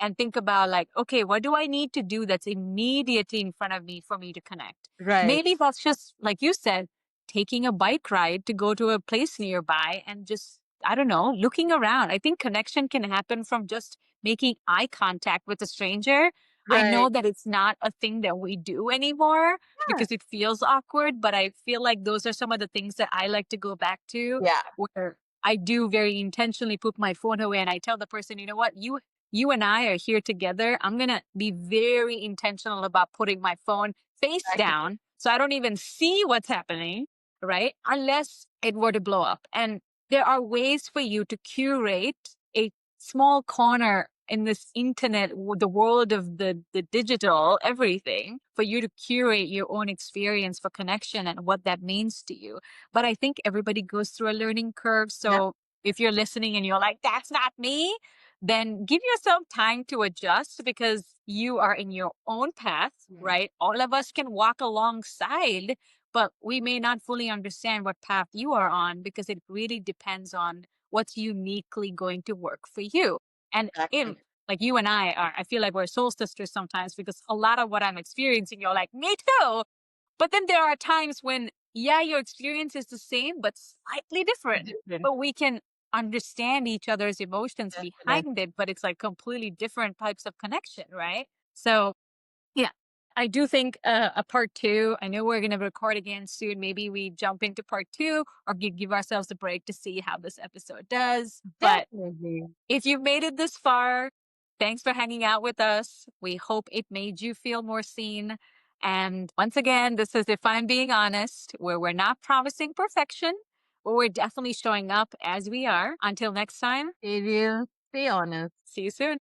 Speaker 1: and think about like, okay, what do I need to do that's immediately in front of me for me to connect?
Speaker 2: Right,
Speaker 1: Maybe that's just, like you said, taking a bike ride to go to a place nearby and just, I don't know, looking around. I think connection can happen from just making eye contact with a stranger. I know
Speaker 2: right.
Speaker 1: that it's not a thing that we do anymore
Speaker 2: Yeah.
Speaker 1: because it feels awkward, but I feel like those are some of the things that I like to go back to
Speaker 2: Yeah.
Speaker 1: where I do very intentionally put my phone away and I tell the person, you know what, you and I are here together. I'm going to be very intentional about putting my phone face
Speaker 2: Exactly.
Speaker 1: down so I don't even see what's happening, right? Unless it were to blow up. And there are ways for you to curate a small corner in this internet, the world of the digital, everything, for you to curate your own experience for connection and what that means to you. But I think everybody goes through a learning curve.
Speaker 2: Yeah.
Speaker 1: So if you're listening and you're like, that's not me, then give yourself time to adjust because you are in your own path,
Speaker 2: Yeah.
Speaker 1: right? All of us can walk alongside but we may not fully understand what path you are on because it really depends on what's uniquely going to work for you. And in
Speaker 2: Exactly.
Speaker 1: like you and I are, I feel like we're soul sisters sometimes because a lot of what I'm experiencing, you're like, me too. But then there are times when, yeah, your experience is the same, but slightly different.
Speaker 2: Different.
Speaker 1: But we can understand each other's emotions
Speaker 2: Definitely.
Speaker 1: behind it, but it's like completely different types of connection, right? So, yeah, I do think a part two. I know we're going to record again soon. Maybe we jump into part two or give ourselves a break to see how this episode does. But
Speaker 2: Definitely.
Speaker 1: if you've made it this far, thanks for hanging out with us. We hope it made you feel more seen. And once again, this is If I'm Being Honest, where we're not promising perfection, but we're definitely showing up as we are. Until next time,
Speaker 2: Stay real. Stay honest.
Speaker 1: see you soon.